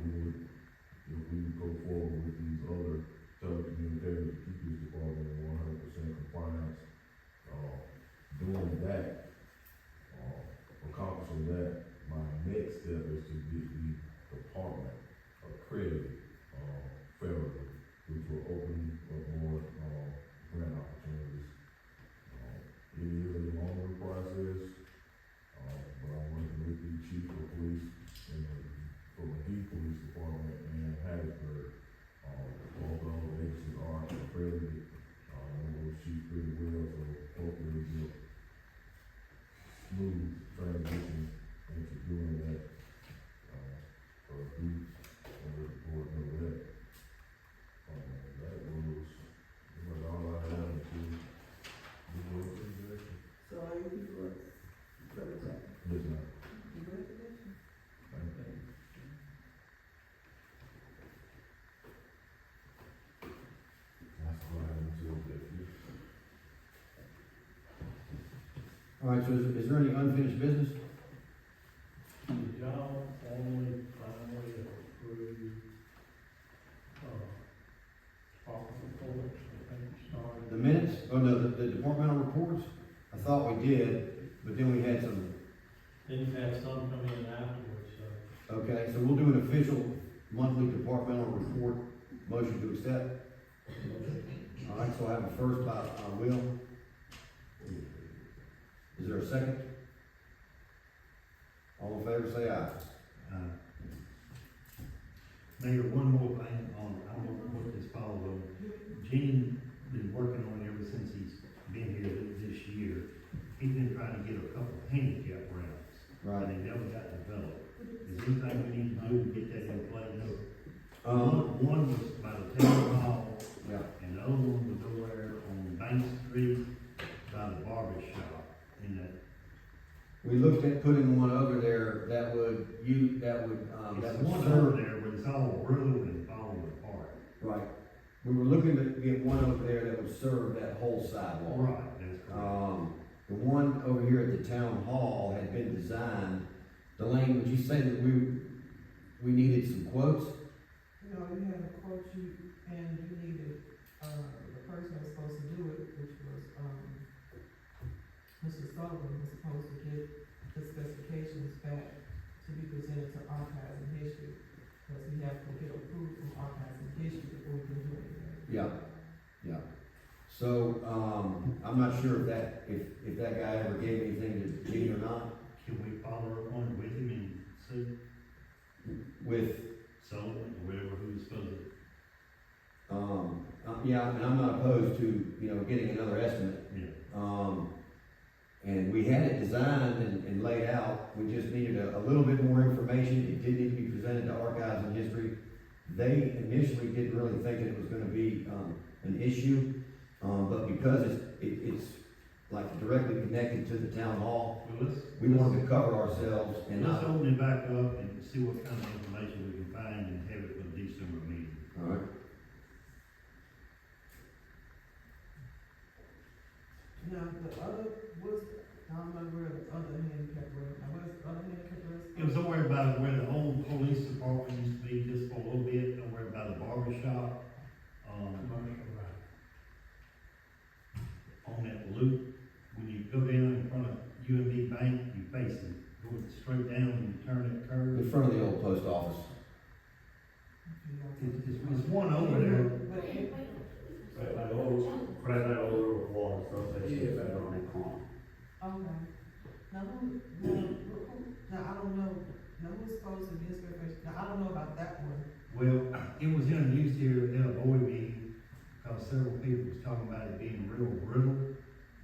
if we go forward with these other telecommunicators, keep this department in 100% compliance. Doing that, accomplishing that, my next step is to get the department accredited, federally, which will open up more, grant opportunities. It is a longer process, but I'm working with the chief of police and for the Police Department and Hattiesburg. Both of those agencies are accredited, those chiefs pretty well, so hopefully we'll smooth transition into doing that. So if we, the board know that. That was all I had to do. So are you people for the check? Yes, ma'am. Congratulations. Thank you. That's what I had to do. All right, so is there any unfinished business? Did y'all formally, finally approve, department reports, I think started? The minutes, oh no, the departmental reports? I thought we did, but then we had some, Then you had some come in afterwards, so. okay, so we'll do an official monthly departmental report, motion to accept. All right, so I have a first by, Will. Is there a second? All in favor, say aye. Mayor, one more thing on, I don't know what this follows on. Gene been working on it ever since he's been here this year. He's been trying to get a couple of handicap ramps. Right. And they never got developed. Is there anything we need to do to get that in place? One was by the town hall, Yeah, and the other one was over there on Bank Street by the barber shop. In that, we looked at putting one over there that would, that it's would one serve. over there, but it's all ruined and falling apart. Right. We were looking to get one over there that would serve that whole sidewalk. Right, that's correct. The one over here at the town hall had been designed. Delane, would you say that we needed some quotes? You know, you had a quote sheet and you needed, the person that was supposed to do it, which was, Mr. Sullivan was supposed to get the specifications back to be presented to Archives and History. Because we have to get approved from Archives and History before we can do anything. Yeah, yeah. So, I'm not sure if that guy ever gave anything to Gene or not. Can we follow up on it with him and see With, Sullivan or whatever who's supposed to? yeah, and I'm not opposed to, getting another estimate. Yeah. And we had it designed and laid out, we just needed a little bit more information, it did need to be presented to Archives and History. They initially didn't really think that it was gonna be, an issue, but because it's like directly connected to the town hall, Well, we wanted to cover ourselves and let's not. open it back up and see what kind of information we can find and have it for the December meeting. All right, Now, the other was, I don't know where the other handicap was, now where's the other handicap was? It was over by where the old police department used to be, just for a little bit, over by the barber shop. Commercial, right. On that loop, when you go down in front of UMB Bank, you face it, go straight down and you turn that curve. in front of the old post office. It's one over there. But it, Wait, Like that old water stuff that you said on that corner. okay. Now, now, I don't know, now who's supposed to be inspection, now, I don't know about that one. Well, it was introduced here at a board meeting, because several people was talking about it being real brittle,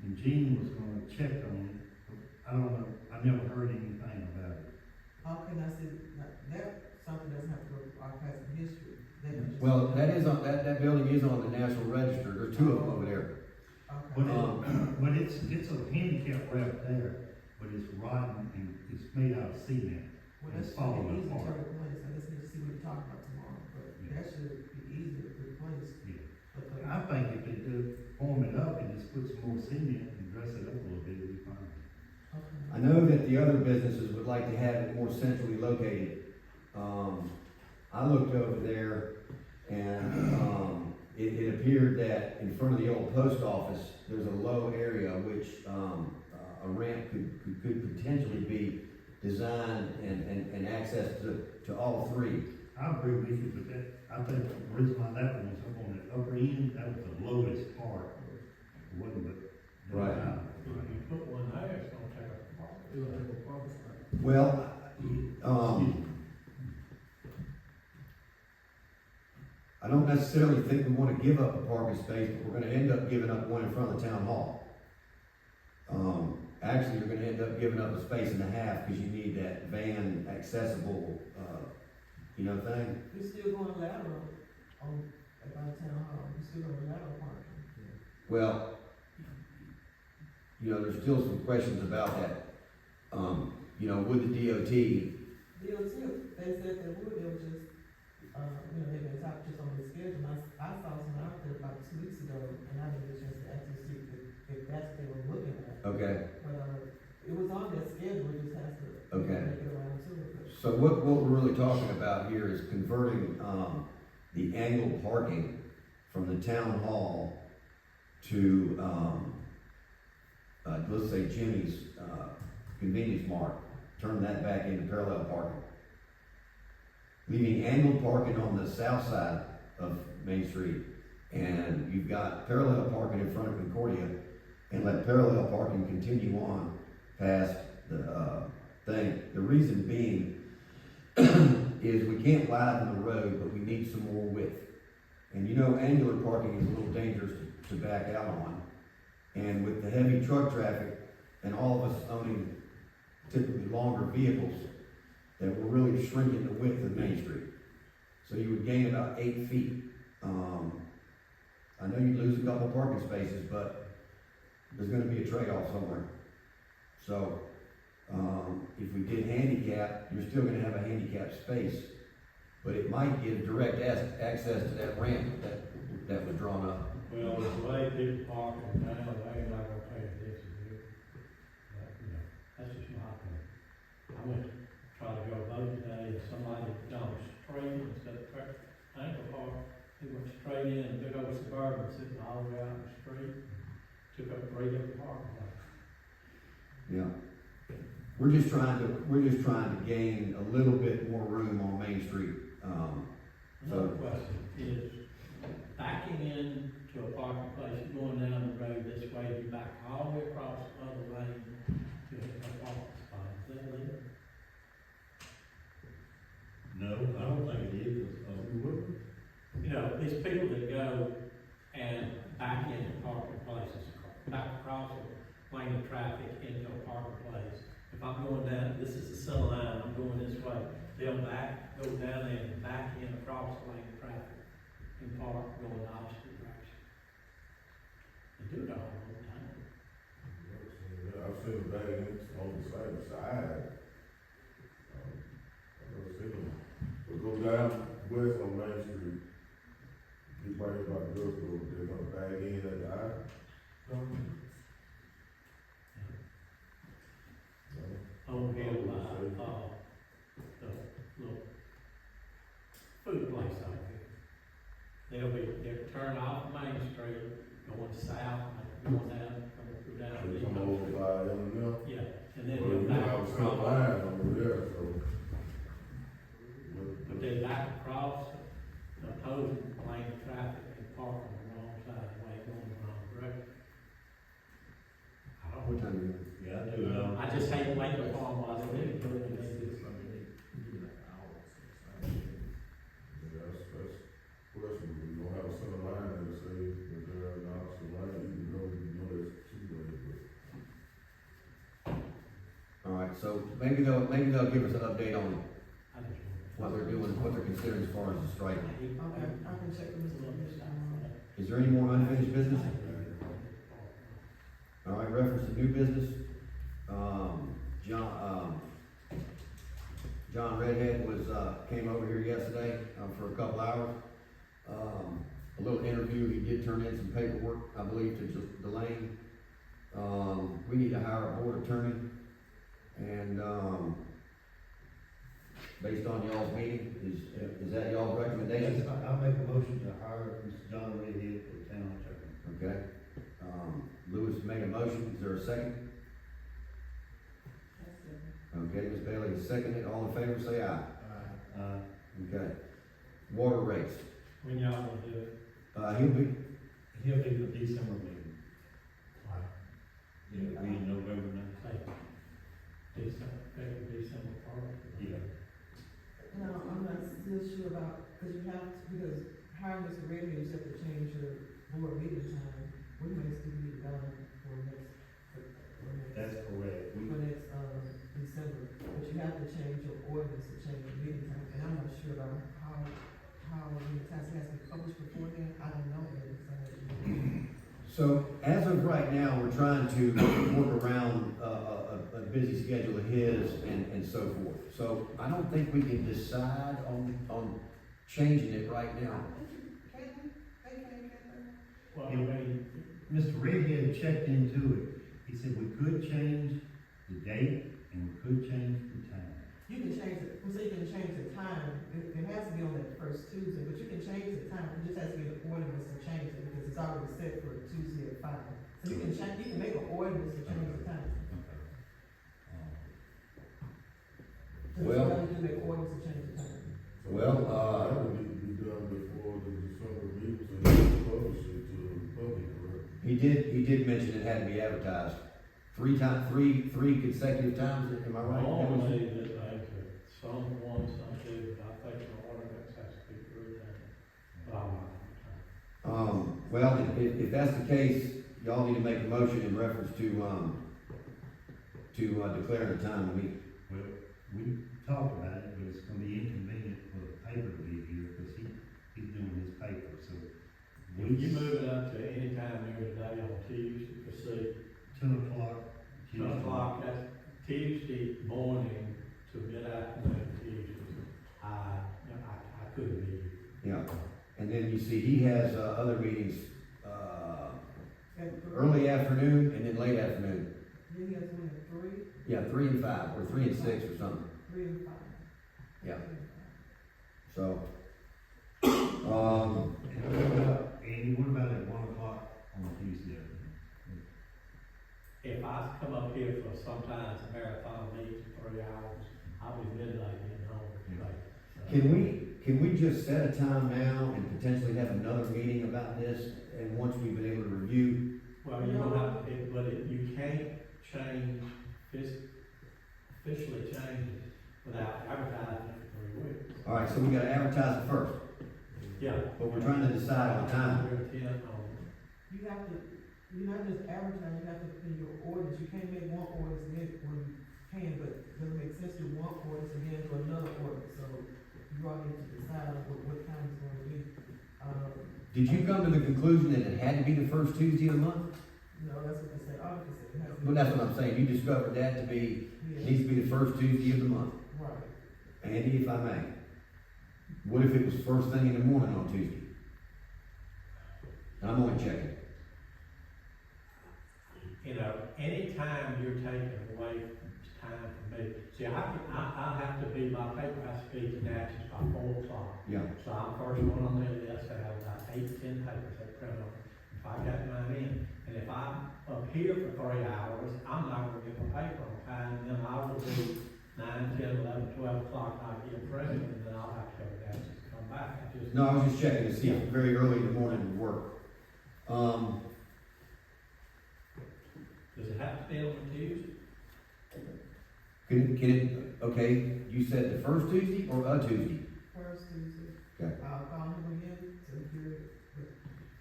and Gene was gonna check on it. I don't know, I never heard anything about it. Okay, now, see, now, that, something doesn't have to go to Archives and History. They can just- Well, that building is on the National Register, there's two of them over there. But Okay, but it's a handicap ramp there, but it's rotten and it's made out of cement. well, It's that's falling easy to apart. replace, I just need to see what you're talking about tomorrow, but Yeah. that should be easy to replace. Yeah. But the- I think if they do form it up and just put some more cement and dress it up a little bit, it'll be fine. Okay. I know that the other businesses would like to have it more centrally located. I looked over there and, it appeared that in front of the old post office, there's a low area which, a ramp could potentially be designed and access to all three. I agree with you, but I think the reason why that one was up on the upper end, that was the lowest part. It wasn't but. Right. If you put one there, it's gonna take a part. It'll take a part. Well, I don't necessarily think we wanna give up a parking space, but we're gonna end up giving up one in front of the town hall. Actually, you're gonna end up giving up a space and a half, cause you need that van accessible, thing. You're still going lateral on, by the town hall, you're still going lateral parking. Well, there's still some questions about that. With the DOT, DOT, they said they would, they were just, they've been talking just on the schedule, I saw some out there about 2 weeks ago, and I didn't get a chance to actually see if that's what they were looking at. okay, But, it was on their schedule, it just has to. Okay. Make it around to it, but. so what we're really talking about here is converting, the angled parking from the town hall to, let's say Jimmy's, convenience mart, turn that back into parallel parking. leaving angled parking on the south side of Main Street, and you've got parallel parking in front of Concordia, and let parallel parking continue on past the thing. The reason being is we can't widen the road, but we need some more width. And you know, angular parking is a little dangerous to back out on. And with the heavy truck traffic and all of us owning typically longer vehicles, that we're really shrinking the width of Main Street. So you would gain about 8 feet. I know you'd lose a couple parking spaces, but there's gonna be a trade-off somewhere. So, if we did handicap, you're still gonna have a handicap space, but it might give direct access to that ramp that was drawn up. Well, the way people park in town, they ain't not gonna pay attention to it. But, you know, that's just my opinion. I went to try to go vote today, and somebody down the street instead of ankle park, he went straight in, took over Suburban, sitting all the way out in the street, took up 3 different parking lots. Yeah. We're just trying to gain a little bit more room on Main Street. Another question is, backing in to a parking place, you're going down the road this way, you back all the way across the other lane to a parking spot, is that legal? No, I don't think it is, we would. You know, these people that go and back into parking places, back across a lane of traffic into a parking place. If I'm going down, this is the center line, I'm going this way, they'll go down there and back in across the lane of traffic and park going the opposite direction. They do it all the time. I've seen the bags on the side. I've never seen them. But go down west on Main Street, get right here by the girls' school, they're gonna bag in at the eye. Over here by, the little food place out here. They'll turn off Main Street, going south, going down, coming down. So you come over by M&M. Yeah, and then Well, they'll you back know, I was still across, lying over there, so. but they back across the opposing lane of traffic and park on the wrong side of the way, going the wrong direction. I don't What time are you? Yeah, I do, I just hate waiting upon while they do it. Yeah, that's questionable. You don't have a center line that say that there are an opposite line, you know that's two ways, but. All right, so maybe they'll give us an update on I just what they're doing, what they're considering as far as the striping. Okay, I can check with Mr. Commissioner. Is there any more unfinished business? All right, reference to new business. John Redhead came over here yesterday, for a couple hours. A little interview, he did turn in some paperwork, I believe, to Delane. We need to hire a board attorney, and, based on y'all's meeting, is that y'all's recommendation? Yes, I'll make a motion to hire Mr. John Redhead for town attorney. Okay. Lewis made a motion, is there a second? Okay, Ms. Bailey is seconded, all in favor, say aye. Okay. Water rates, When y'all gonna do it? He'll be the December meeting. Yeah, we in November now. Say, December part. Yeah. No, I'm not still sure about, because hiring Mr. Reddy, you have to change your board meeting time. We may still be done for next, That's correct. December, but you have to change your ordinance to change your meeting time, and I'm not sure about how many times it has to be published before then, I don't know that, because I haven't. so as of right now, we're trying to work around a busy schedule of his and so forth. So I don't think we can decide on changing it right now. Well, Yeah. Mr. Redhead checked into it. He said we could change the date and we could change the time. You can change it, so you can change the time, it has to be on that first Tuesday, but you can change the time, it just has to be an ordinance to change it, because it's already set for Tuesday at 5. So you can make an ordinance to change the time. Okay. So Well- you have to make ordinance to change the time. So Well, That would need to be done before the December meeting, so you can publish it to the public, correct? he did mention it had to be advertised three consecutive times, am I right? Normally, that they could, some ones, some two, but I think the ordinance has to be through that. But I'm not. Well, if that's the case, y'all need to make a motion in reference to declaring the time of meeting. Well, we talked about it, but it's gonna be inconvenient for the paper to be here, because he's doing his paper, so. If you move it up to any time during the day on Tuesday, for see, 2 o'clock. 10 o'clock, that's Tuesday morning to mid-afternoon Tuesday. I couldn't be here. Yeah, and then you see, he has, other meetings, At three. early afternoon and then late afternoon. Then he has one at 3, Yeah, 3 and 5, or 3 and 6 or something, 3 and 5. yeah, 3 and 5. so. Andy, what about at 1 o'clock on Tuesday? If I come up here for sometimes a marathon meeting for 3 hours, I'll be midnight getting home. Can we just set a time now and potentially have another meeting about this, and once we've been able to review? Well, you don't have, you can't change, officially change it without advertising it for 3 weeks. All right, so we gotta advertise it first, Yeah. but we're trying to decide on time. We're intent on, You have to, you're not just advertising, you have to put in your orders, you can't make one orders and then, well, you can, but it doesn't make sense to do one orders and then do another order, so you all need to decide on what time it's gonna be. Did you come to the conclusion that it had to be the first Tuesday of the month? No, that's what they said, auditor said, it has to be. Well, that's what I'm saying, you discovered that to be, Yeah, needs to be the first Tuesday of the month. right. Andy, if I may, what if it was first thing in the morning on Tuesday? And I'm only checking. anytime you're taking away time from me, see, I have to be, my paper has to be to Natchez by 4 o'clock. Yeah, So I'm first one on their list, I have about 8 to 10 papers they print on. If I got mine in, and if I'm up here for 3 hours, I'm not gonna get my paper on time, and then I will be 9, 10, 11, 12 o'clock, I get printed, and then I'll have to go to Natchez to come back. no, I was just checking to see if very early in the morning would work. Does it have to be on Tuesday? Can it, okay, you said the first Tuesday or a Tuesday? First Tuesday. Okay. I'll call him again to hear it.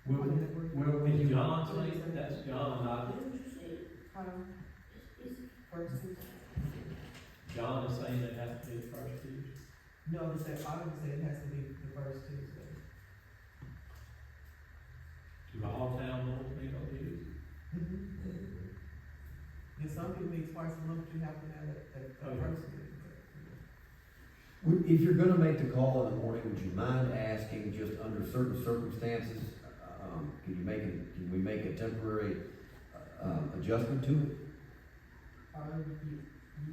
Is John saying, that's John, not, First Tuesday. John is saying it has to be the first Tuesday? No, the same, auditor said it has to be the first Tuesday. Do all town boards meet on Tuesday? And some people meet twice a month, you have to have that Okay. first meeting. If you're gonna make the call in the morning, would you mind asking, just under certain circumstances, can we make a temporary, adjustment to it?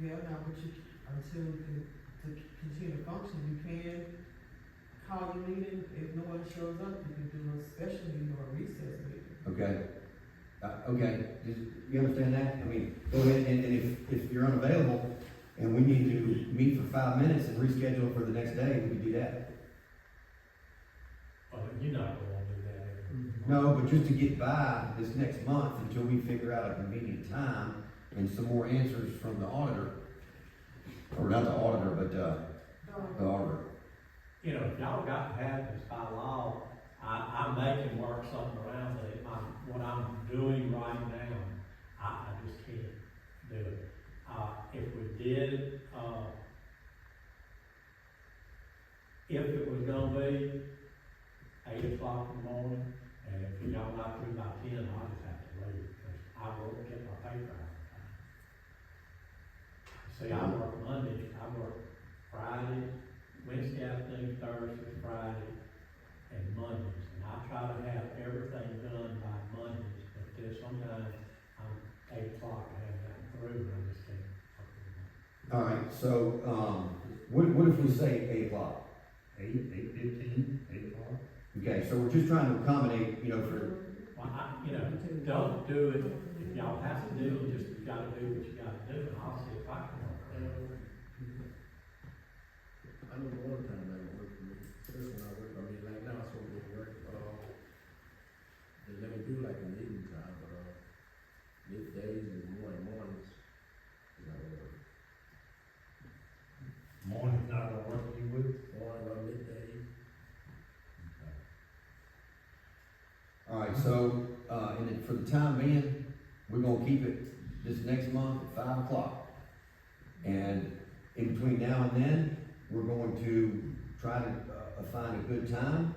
Yeah, now, but you, until you can, to continue to function, you can call your meeting, if no one shows up, you can do a special meeting or a recess meeting. Okay, okay, you understand that? I mean, go ahead, and if you're unavailable, and we need to meet for 5 minutes and reschedule for the next day, we can do that. Well, you're not gonna wanna do that every month. No, but just to get by this next month until we figure out a convenient time and some more answers from the auditor, or not the auditor, but, the auditor. You know, if y'all got to have this by law, I can work something around it. What I'm doing right now, I just can't do it. If we did, if it was gonna be 8 o'clock in the morning, and if y'all not through by 10, I'll just have to leave, because I won't get my paper out on time. See, I work Monday, I work Friday, Wednesday afternoon, Thursday, Friday, and Mondays, and I try to have everything done by Mondays, but there's sometimes I'm 8 o'clock, I haven't gotten through, and I just can't. All right, so, what if we say 8 o'clock? 8:15, 8 o'clock? Okay, so we're just trying to accommodate, for, Well, don't do it, if y'all have to do it, just, you gotta do what you gotta do, and I'll see if I can work it. I know the one time that don't work for me, especially when I work, I mean, like now, I'm supposed to go to work, they let me do like an evening time, but, middays and mornings, you know, Morning's not gonna work for you, Wood? morning or midday. All right, so, and then for the time being, we're gonna keep it this next month at 5 o'clock. And in between now and then, we're going to try to, find a good time.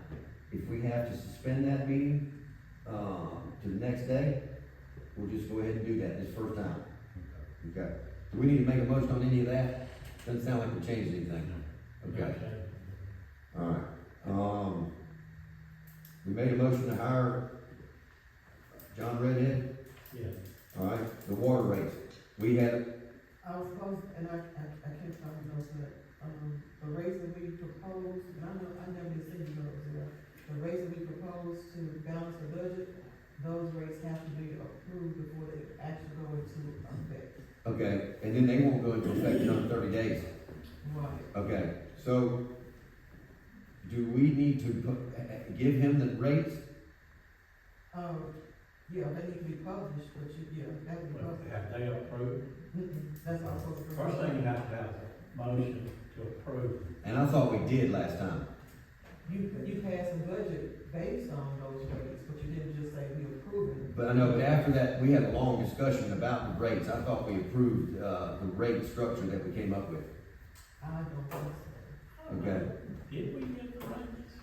If we have to suspend that meeting, to the next day, we'll just go ahead and do that this first time. Okay. Do we need to make a motion on any of that? Doesn't sound like we changed anything. Okay. All right. We made a motion to hire John Redhead. Yeah. All right, the water rates. We had, I was supposed, and I can't find the notes, but, the rates that we proposed, and I never did see the notes there. The rates that we proposed to balance the budget, those rates have to be approved before they actually go into effect. okay, and then they won't go into effect in another 30 days. Right. Okay, so do we need to give him the rates? Yeah, they need to be published, but that would be Well, published. have they approved? That's also. First thing you have to have a motion to approve. And I thought we did last time. You passed a budget based on those rates, but you didn't just say we approve it. But I know, but after that, we had a long discussion about the rates. I thought we approved, the rate structure that we came up with. I don't think so. Okay. Did we get the rates?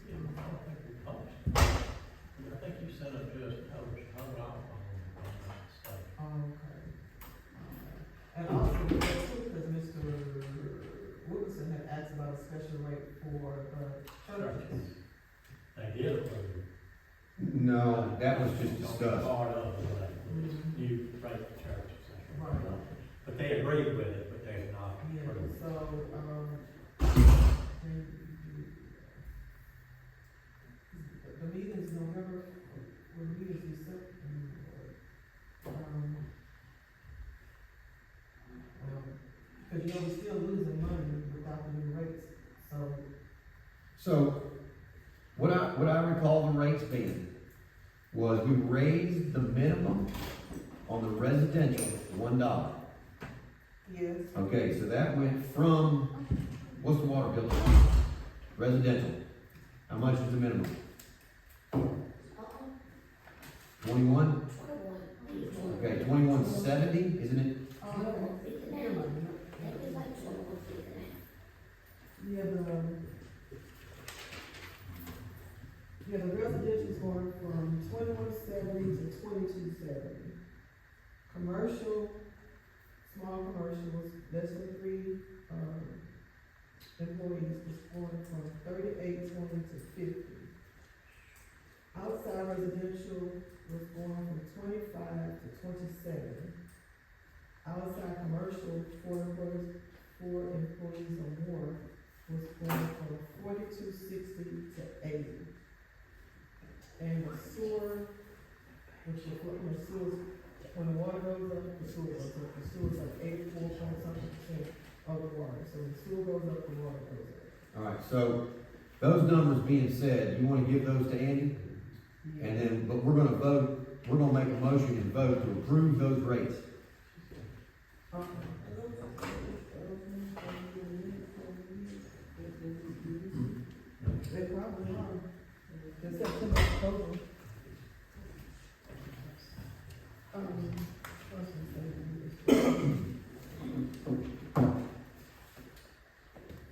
Yeah, I don't think we published. I think you sent it to us, hold on stuff. Okay. And also, because Mr. Wilkerson had asked about a special rate for, churches. They did approve. No, that was just Don't be discussed. part of the rate, new rate for churches. Right. But they agreed with it, but they're not Yeah, approved. so, the meeting's November, the meeting's December. Cause we're still losing money without the new rates, so. So, what I recall the rates being was we raised the minimum on the residential $1. Yes. Okay, so that went from, what's the water bill? Residential. How much is the minimum? 21? Okay, 2170, isn't it? Yeah, the residential's going from 2170 to 2270. Commercial, small commercials, less than 3, employees is going from 3820 to 50. Outside residential was going from 25 to 27. Outside commercial, 4 employees or more, was going from 4260 to 80. And the sewer, which is what the sewer, when the water goes up, the sewer goes up. The sewer's like 84 point something % of the water. So the sewer goes up, the water goes up. All right, so those numbers being said, you want to give those to Andy? And then, but we're gonna vote, we're gonna make a motion and vote to approve those rates. They probably are. Just September, October.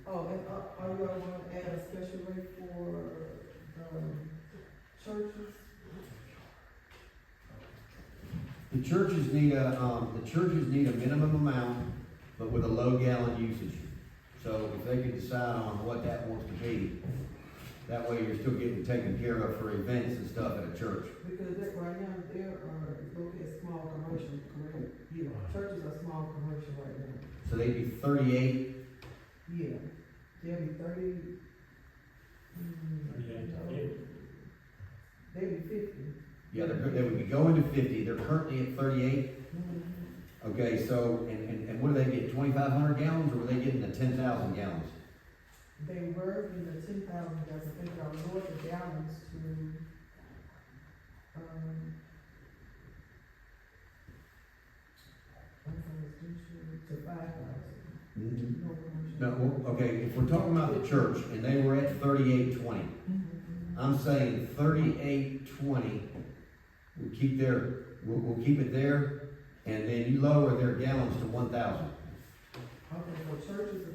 Oh, and are you all going to add a special rate for, churches? The churches need a minimum amount, but with a low gallon usage. So if they can decide on what that wants to be, that way you're still getting taken care of for events and stuff at a church. Because right now, there are, look at small commercial, correct? Yeah, churches are small commercial right now. So they'd be 38. Yeah, they'll be 30. They'll be 50. Yeah, they would be going to 50. They're currently at 38. Okay, so, and what do they get, 2,500 gallons, or were they getting the 10,000 gallons? They were in the 10,000 gallons, I think I lowered the gallons to 5,000. No, well, okay, if we're talking about the church, and they were at 38.20, I'm saying 38.20, we'll keep it there, and then you lower their gallons to 1,000. Okay, so churches,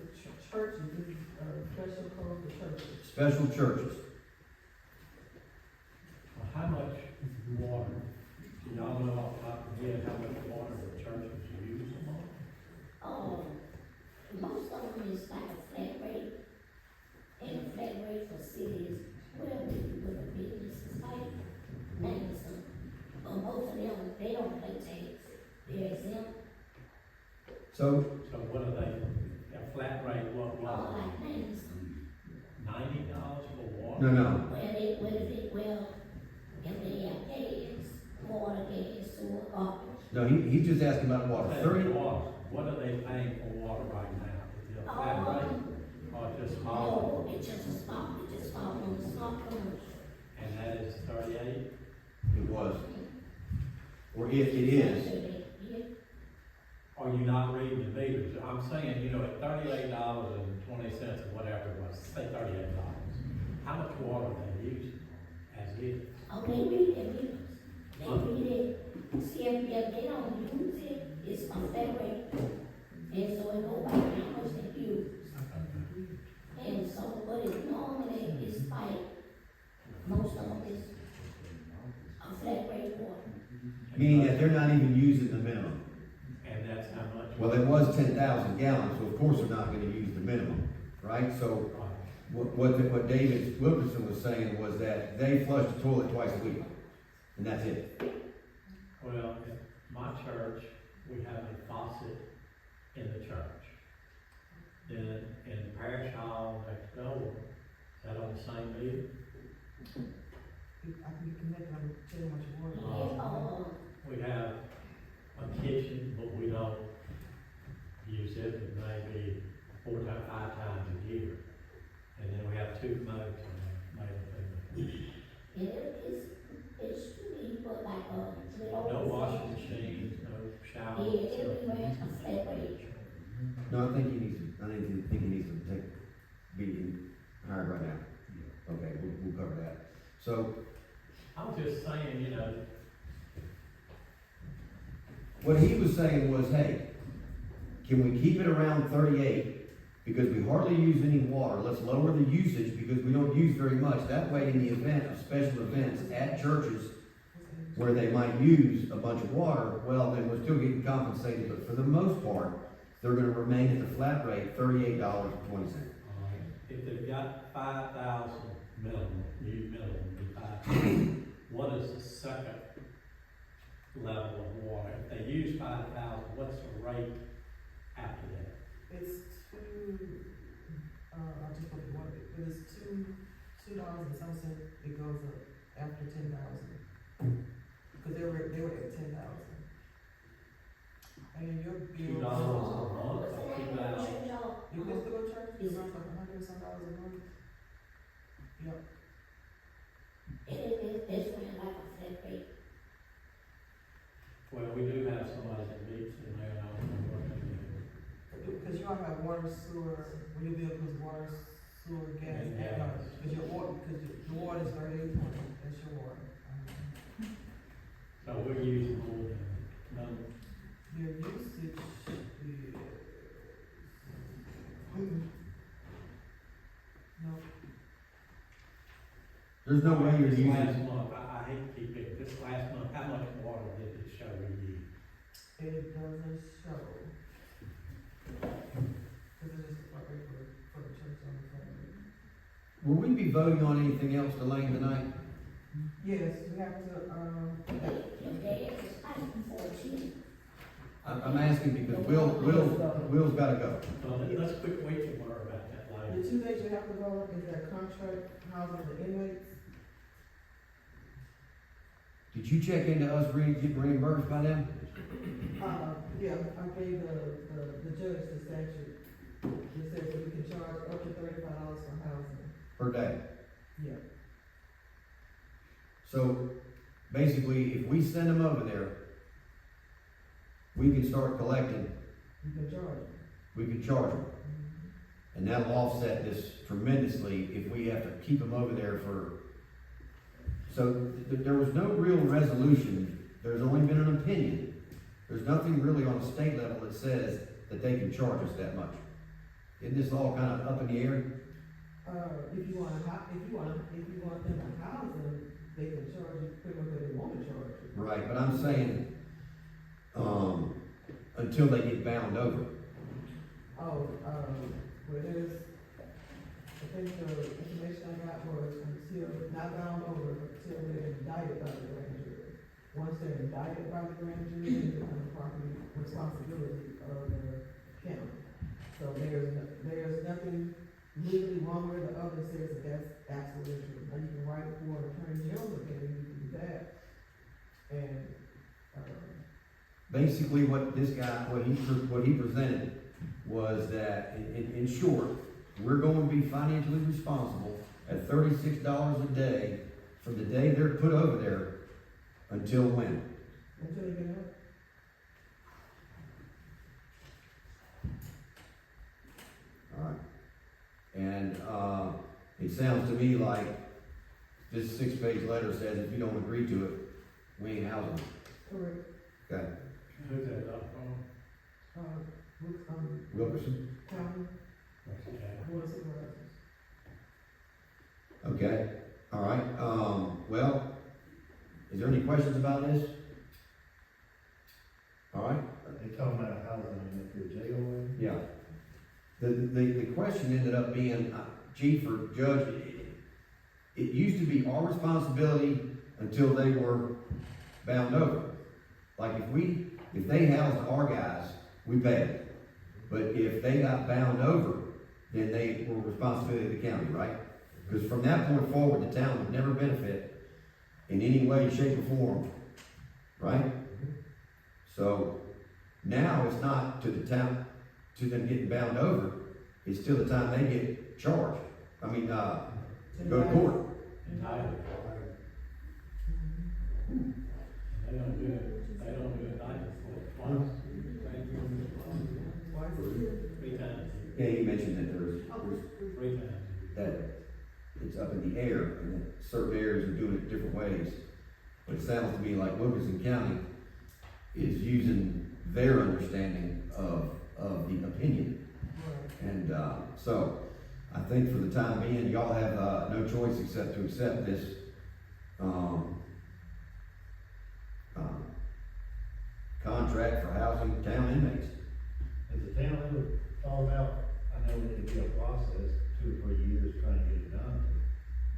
this is a special code for churches. Special churches. Well, how much water, do y'all know off the top of your head how much water the churches use? Most of them is like a flat rate, and a flat rate for cities, well, we do with a business, it's like, Madison. But most of them, they don't pay tax, they're exempt, So, So what are they, a flat rate, what, like Madison. $90 for water? no, If they have gas, water, gas, sewer, garbage. no, he's just asking about water. Okay, 30, water. What are they paying for water right now? Is it a flat rate or just small? No, it's just a small on the small commercial. And that is 38? it was, or it is. Are you not reading the meters? I'm saying, at $38.20 or whatever it was, say $38, how much water are they using as is? Oh, they read their meters. They read it. See, if they don't use it, it's a flat rate. And so it go by how much they use. And so, but it normally is like, most of them is a flat rate water. Meaning that they're not even using the minimum. And that's how much? Well, it was 10,000 gallons, so of course they're not gonna use the minimum, right? So, what David Wilkerson was saying was that they flush the toilet twice a week, and that's it. Well, in my church, we have a faucet in the church. Then in the parish hall next door, is that on the same meter? I can be connected, I'm telling you what you want. Yeah, We have a kitchen, but we don't use it, it may be 4 to 5 times a year. And then we have 2 commodes in there, made it's really put like a little. no washing machines, no shower. Yeah, it ran a flat rate. No, I think he needs to be hired right now. Okay, we'll cover that. So, I'm just saying, what he was saying was, hey, can we keep it around 38? Because we hardly use any water, let's lower the usage because we don't use very much. That way, in the event of special events at churches where they might use a bunch of water, well, then we're still getting compensated, but for the most part, they're gonna remain at the flat rate, $38.20. if they've got 5,000 minimum, new minimum, be 5,000, what is the second level of water? If they use 5,000, what's the rate after that? It's I just looked at one, it was $2 and some cents, it goes up after 10,000. Cause they were at 10,000. And your $2 bill. a month, What's the or name of the church, y'all? You can still go to church, it's around like $100 and some a month. Yep. It's ran like a flat rate. Well, we do have somebody that meets in there, and I don't know what they do. Cause you all have water, sewer, when your bill goes water, sewer, gas, And and, gas. cause your water, the water is 38.20, that's your water. So we're using more than, no, Your usage is. No, There's no way you're this using, last month, I hate to keep it, this last month, how much water did it show we used? it doesn't show. Cause it is a rate for the church on the phone. will we be voting on anything else, Elaine, tonight? Yes, we have to, Your gas is like 14. I'm asking because Will's gotta go. So let's quick wait till we're about that the later. 2 days you have to go is that contract housing the inmates. Did you check into us getting reimbursed by them? Yeah, gave the judge the statute. It says that we can charge up to $35 for housing. per day. Yeah. So basically, if we send them over there, we can start collecting, You can charge them. we can charge them. And that'll offset this tremendously if we have to keep them over there for, so there was no real resolution. There's only been an opinion. There's nothing really on a state level that says that they can charge us that much. Isn't this all kind of up in the air? If you want them to house them, they can charge you pretty much what they want to charge you. Right, but I'm saying, until they get bound over. Oh, well, I think the information I got was until, not bound over, until they're indicted by the grand jury. Once they're indicted by the grand jury, it becomes property responsibility of the county. So there's nothing legally one way or the other says that that's absolutely true. Now, you can write for an attorney general's opinion, you can do that. And, Basically, what this guy, what he presented was that, in short, we're going to be financially responsible at $36 a day from the day they're put over there until when? until they get out. All right. And, it sounds to me like this 6-page letter says if you don't agree to it, we ain't housing you. Correct. Okay. Who's that up from? Wilkerson? County, Okay. board of supervisors. Okay. All right. Well, is there any questions about this? All right. They talking about housing at the jail? Yeah. The question ended up being, chief or judge, it used to be our responsibility until they were bound over. Like if they housed our guys, we paid. But if they got bound over, then they were responsibility of the county, right? Because from that point forward, the town would never benefit in any way, shape, or form, right? So now it's not to the town, to them getting bound over, it's till the time they get charged. I mean, go to court. Entitled. They don't do it twice. Three times. Yeah, he mentioned that there's Three times. that it's up in the air, and that certain areas are doing it different ways. But it sounds to me like Wilkerson County is using their understanding of the opinion. And, so, I think for the time being, y'all have, no choice except to accept this, contract for housing town inmates. Has the town ever thought about, I know that it'd be a process, 2 or 3 years trying to get it done,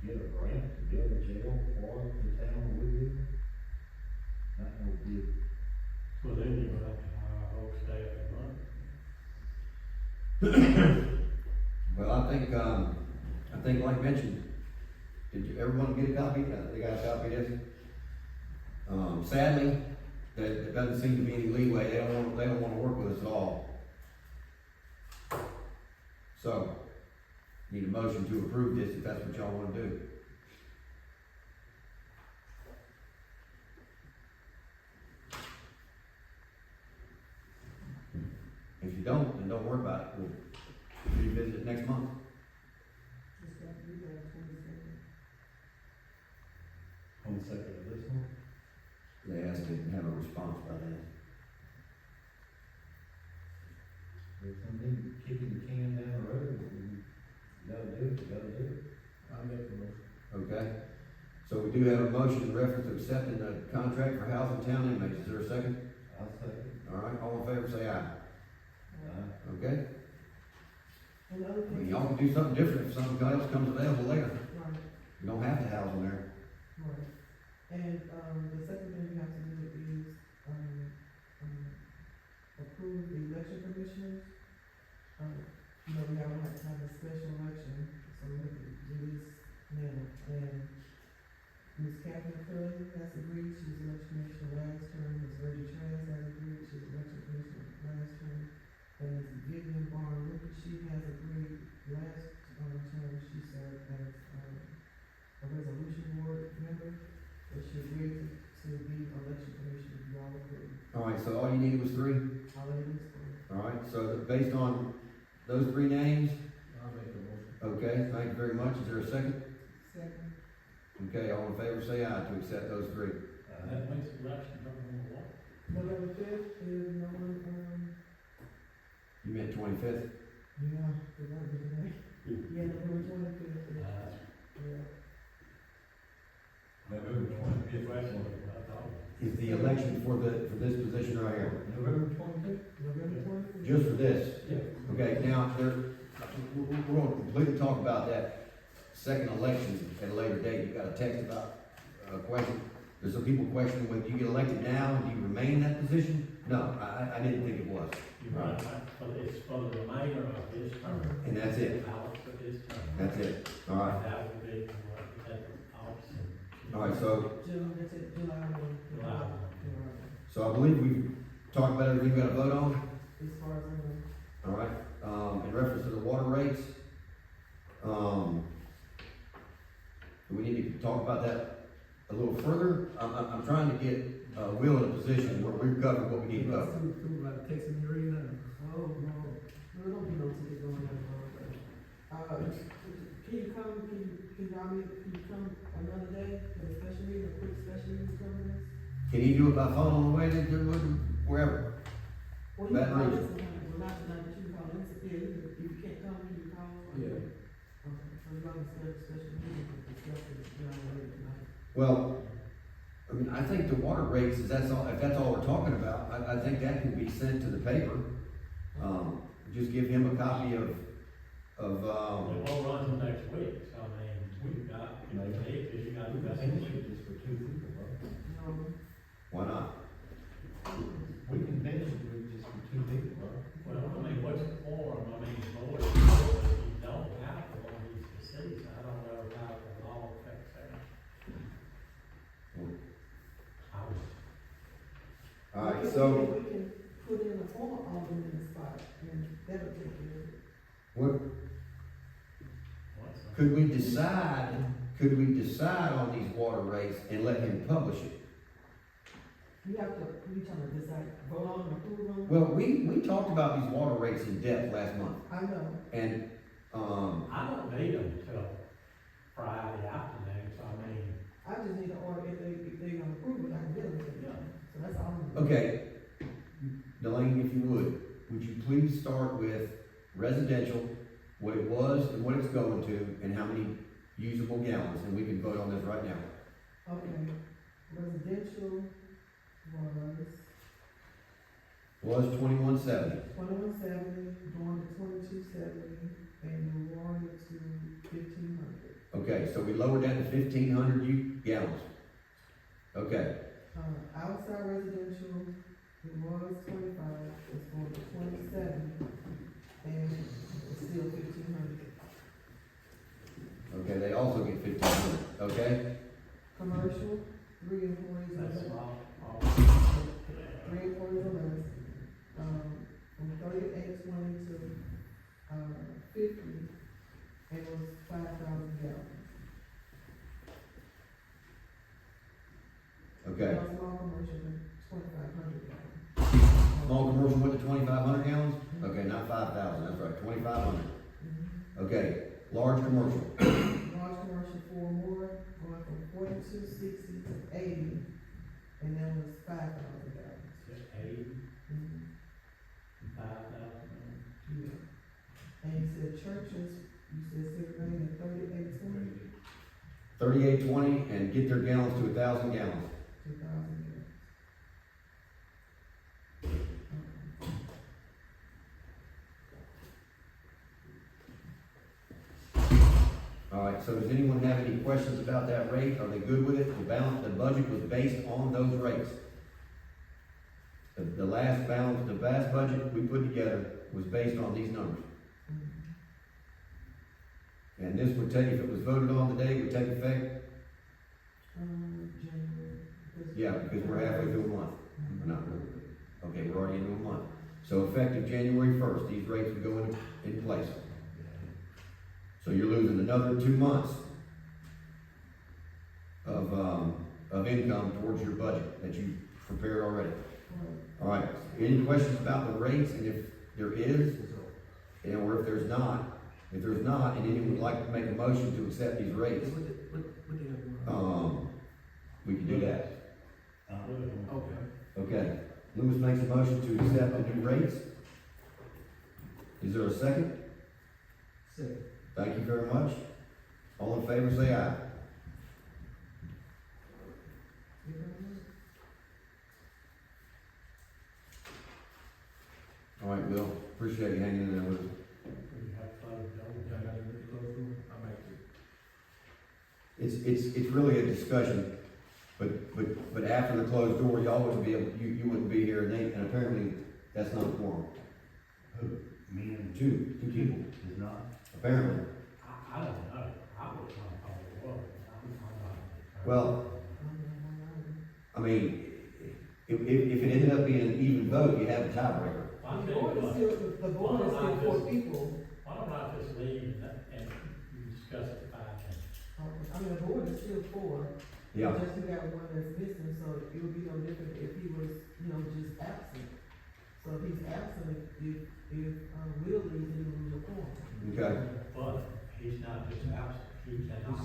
to get a grant to build a jail for the town of Woodville? Not no big. Well, then you would have to hire a whole staff to run. Well, I think like mentioned, did everyone get a copy? They got a copy of this? Sadly, there doesn't seem to be any leeway. They don't want to work with us at all. So, need a motion to approve this if that's what y'all want to do. If you don't, then don't worry about it. We'll revisit it next month. It's got to be there 27. On the second of this one? They asked to have a response by then. There's something kicking the can down the road, you gotta do it, you gotta do it. I'll make the motion. Okay? So we do have a motion in reference to accepting the contract for housing town inmates. Is there a second? I'll second. All right, all in favor, say aye. Okay? Another I mean, thing. y'all can do something different if something else comes available later. Right. You don't have to house them there. Right. And, the second thing we have to do is, approve the election commissioners. You know, we have to have a special election, so we have to do this now. And Ms. Catherine Curley has agreed, she was election commissioner last term, Ms. Virgie Trans has agreed, she was election commissioner last term. three? Already listed. All right, so based on those three names, I'll make the motion. okay, thank you very much. Is there a second? Second. Okay, all in favor, say aye to accept those three. That makes the election November what? November fifth is no one, You meant 25th? yeah, the one today. Yeah, November 25th. Yeah. November 25th. That's what I thought. Is the election for this position right here? November 25th? November 25th. Just for this? Yeah. Okay, now, we're gonna completely talk about that second election at a later date. You got a text about a question. There's some people questioning whether you get elected now and do you remain in that position? No, I didn't think it was. You're right, it's for the remainder of his term. And that's it. Balance of his term. That's it. All right. That would be what we take office in. All right, so, That's it, July 1. July 1. so I believe we've talked about everything we got to vote on. As far as I know. All right, in reference to the water rates, do we need to talk about that a little further? I'm trying to get, Will in a position where we've covered what we need to cover. Like texting me right now. Oh, no, don't be no ticket going on. Can you come another day, for a special meeting, a quick special meeting to cover this? Can he do it by phone on the way to wherever? Well, you Baton can call Rouge. in sometime, well, not tonight, but you can call in, if you can't come, can you call? Yeah. Okay, so as long as it's a special meeting, we can discuss it, you know, later tonight. Well, I mean, I think the water rates, if that's all we're talking about, I think that can be sent to the paper. Just give him a copy of, It won't run till next week, so I mean, we've got, because you got the best. Just for 2 people, bro. why not? We can basically just for 2 people, bro. Well, I mean, what's the form? I mean, Lord, you don't have to on these receipts. I don't know how the law affects that. I was, All right, We so, can put in a former alderman in the spot, and that'll take care of it. what, what's the? could we decide on these water rates and let him publish it? You have to, you trying to decide, vote on and approve them? Well, we talked about these water rates in depth last month, I know, and, I don't need them till Friday afternoon, so I mean, I just need to order, if they gonna approve it, I can get them, so that's all. I'm doing. okay, Delaney, if you would you please start with residential, what it was and what it's going to, and how many usable gallons, and we can vote on this right now. Okay, residential Was 2170. 2170, going to 2270, and the water to 1500. Okay, so we lowered that to 1,500 gallons. Okay, Outside residential, it was 25, it's going to 27, and it's still 1500. okay, they also get 1,500, okay? Commercial, 3 employees or that's less. all. 3 employees or less. From 3820 to 50, it was 5,000 gallons. Okay, Small commercial, 2,500 gallons. small commercial went to 2,500 gallons? Okay, not 5,000, that's right, 2,500. Mhm. Okay, large commercial, Large commercial, 4 more, going from 4260 to 80, and that was 5,000 gallons. Just 80, Mhm. 5,000. Yeah. And you said churches, you said still remain at 3820, 3820, and get their gallons to 1,000 gallons. 2,000 gallons. All right, so does anyone have any questions about that rate? Are they good with it? The budget was based on those rates. The last budget we put together was based on these numbers. And this would take, if it was voted on today, would take effect? January. Yeah, because we're halfway through a month. We're not really. Okay, we're already into a month. So effective January 1st, these rates would go in place. So you're losing another 2 months of income towards your budget that you prepared already. All right, any questions about the rates, and if there is, or if there's not, and anyone would like to make a motion to accept these rates, we can do that. Okay. Okay, Lewis makes a motion to accept the new rates. Is there a second? Second. Thank you very much. All in favor, say aye. All right, Bill, appreciate you hanging in there with us. It's really a discussion, but after the closed door, y'all wouldn't be able, you wouldn't be here, and apparently, that's not a quorum. Who? Me and Two people, is not. apparently. I don't know, I would probably was. Well, I mean, if it ended up being an even vote, you have a tiebreaker. I'll The tell you board is what, still, the board is still four people. why don't I just leave and you discuss it 5 minutes? I mean, the board is still four. Yeah, Just we got one that's missing, so it would be no different if he was, just absent. So if he's absent, if Will leaves, then he will lose a quorum. okay. But he's not just absent, he cannot,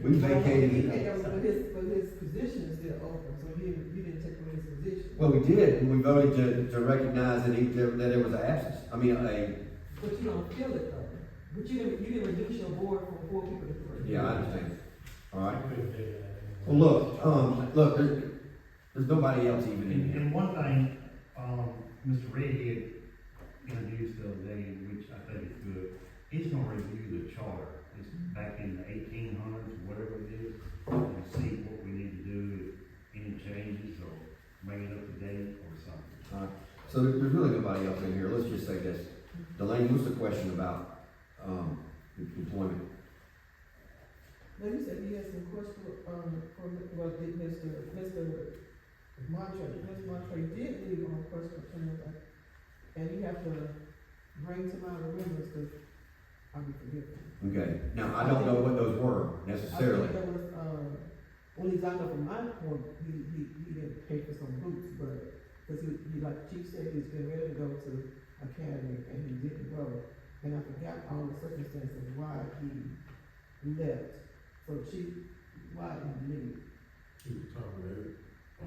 We vacated He it. can't, but his position is still open, so you didn't take away his position. Well, we did, and we voted to recognize that that there was an absence. I mean, But you don't feel it though. But you didn't reduce your board from 4 people to 3. yeah, I understand. All right. couldn't do that. Well, look, there's nobody else even in here. And one thing, Mr. Redhead introduced the other day, which I think is good, he's gonna review the charter. It's back in the 1800s, whatever it is, and see what we need to do, if any changes or bring it up to date or something. All right. So there's really nobody else in here. Let's just say this. Delaney, what's the question about, employment? Now, you said he has some question, did Mr. Montre did leave on question terms, and you have to bring to my remembrance, because I'll be forgetting. Okay. Now, I don't know what those were necessarily. I think there was, when he got up from my point, he didn't pay for some boots, but, because he, like Chief said, he's been ready to go to academy, and he didn't go. And I forgot all the circumstances why he left. So Chief, why did he leave? He was terminated. I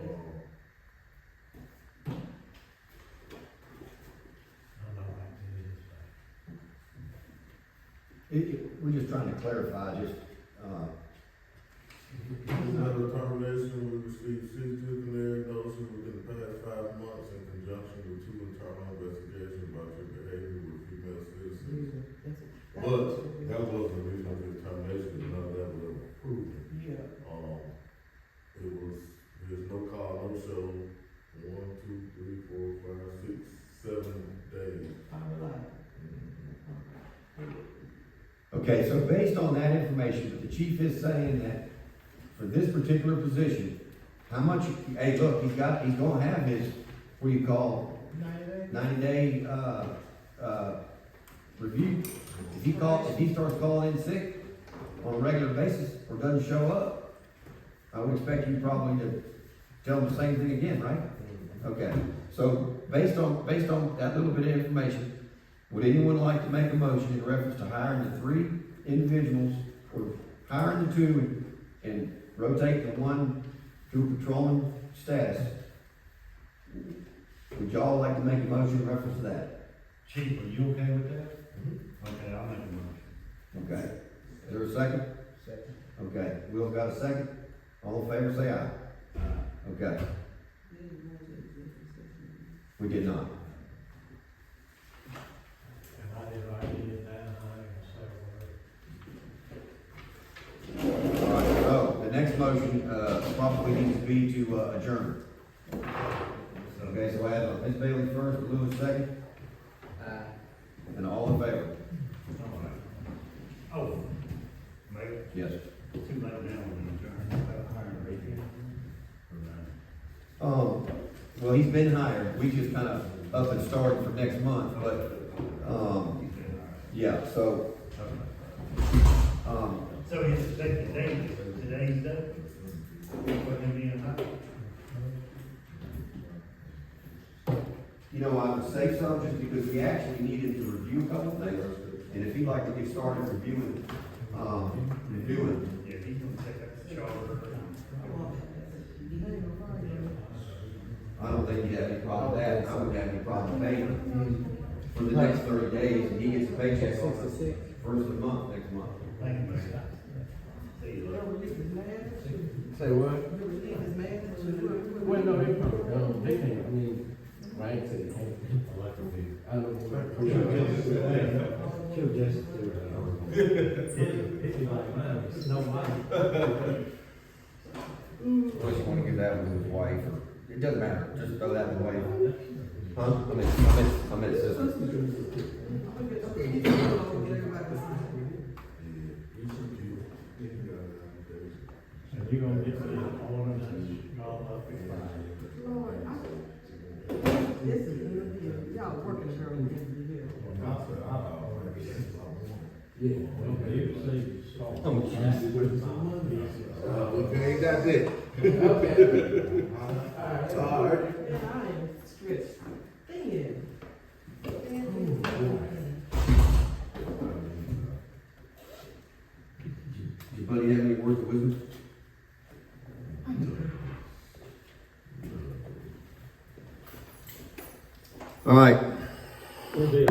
don't know what I can do this. We're just trying to clarify, Another termination, we received 6 disciplinary notices within the past 5 months in conjunction with 2 internal investigations about your behavior with female citizens. But that wasn't the reason for the termination, because none of that was ever proven. Yeah. It was, there's no call, no show, 1, 2, 3, 4, 5, 6, 7 days. okay, so based on that information, the chief is saying that for this particular position, how much, hey, look, he's gonna have his, what do you call, 90 day, review. If he starts calling in sick on a regular basis or doesn't show up, I would expect you probably to tell him the same thing again, right? Okay, so based on that little bit of information, would anyone like to make a motion in reference to hiring the 3 individuals, or hiring the 2 and rotate the 1 to patrolman status? Would y'all like to make a motion in reference to that? Chief, are you okay with that? Okay, I'll make a motion. Okay. Is there a second? Second. Okay, Will's got a second. All in favor, say aye. Okay, we did not. And I did write it down, I didn't say a word. All right, so the next motion, probably needs to be to adjourn. Okay, so I have Ms. Bailey first, Lewis second, and all in favor? Oh, Mayor, Yes. too late now, we're adjourned. Hiring Redhead. Well, he's been hired, we just kind of up and started for next month, but, yeah, so, So his effective date is today's date? Put him in, huh? you know, I would say so, just because we actually needed to review a couple things. And if he'd like to get started reviewing, Yeah, he's gonna check out the charter. I don't think he'd have any problem with that, and I wouldn't have any problem paying him for the next 30 days, and he gets a paycheck on the first of the month, next month. Thank you, Mayor. See you later. Say what? Well, no, they can't, I mean, I ain't saying they can't. I don't know. It'd be like mine, it's no money. Unless you wanna give that one to his wife, or, it doesn't matter, just throw that one away. Huh? I meant sister. And you're gonna get the orders and all up in This is y'all working the girl in the hill. Yeah. Okay, that's it. Okay. All right. And I am stretched thin. Does buddy have any words of wisdom? All right. We'll do.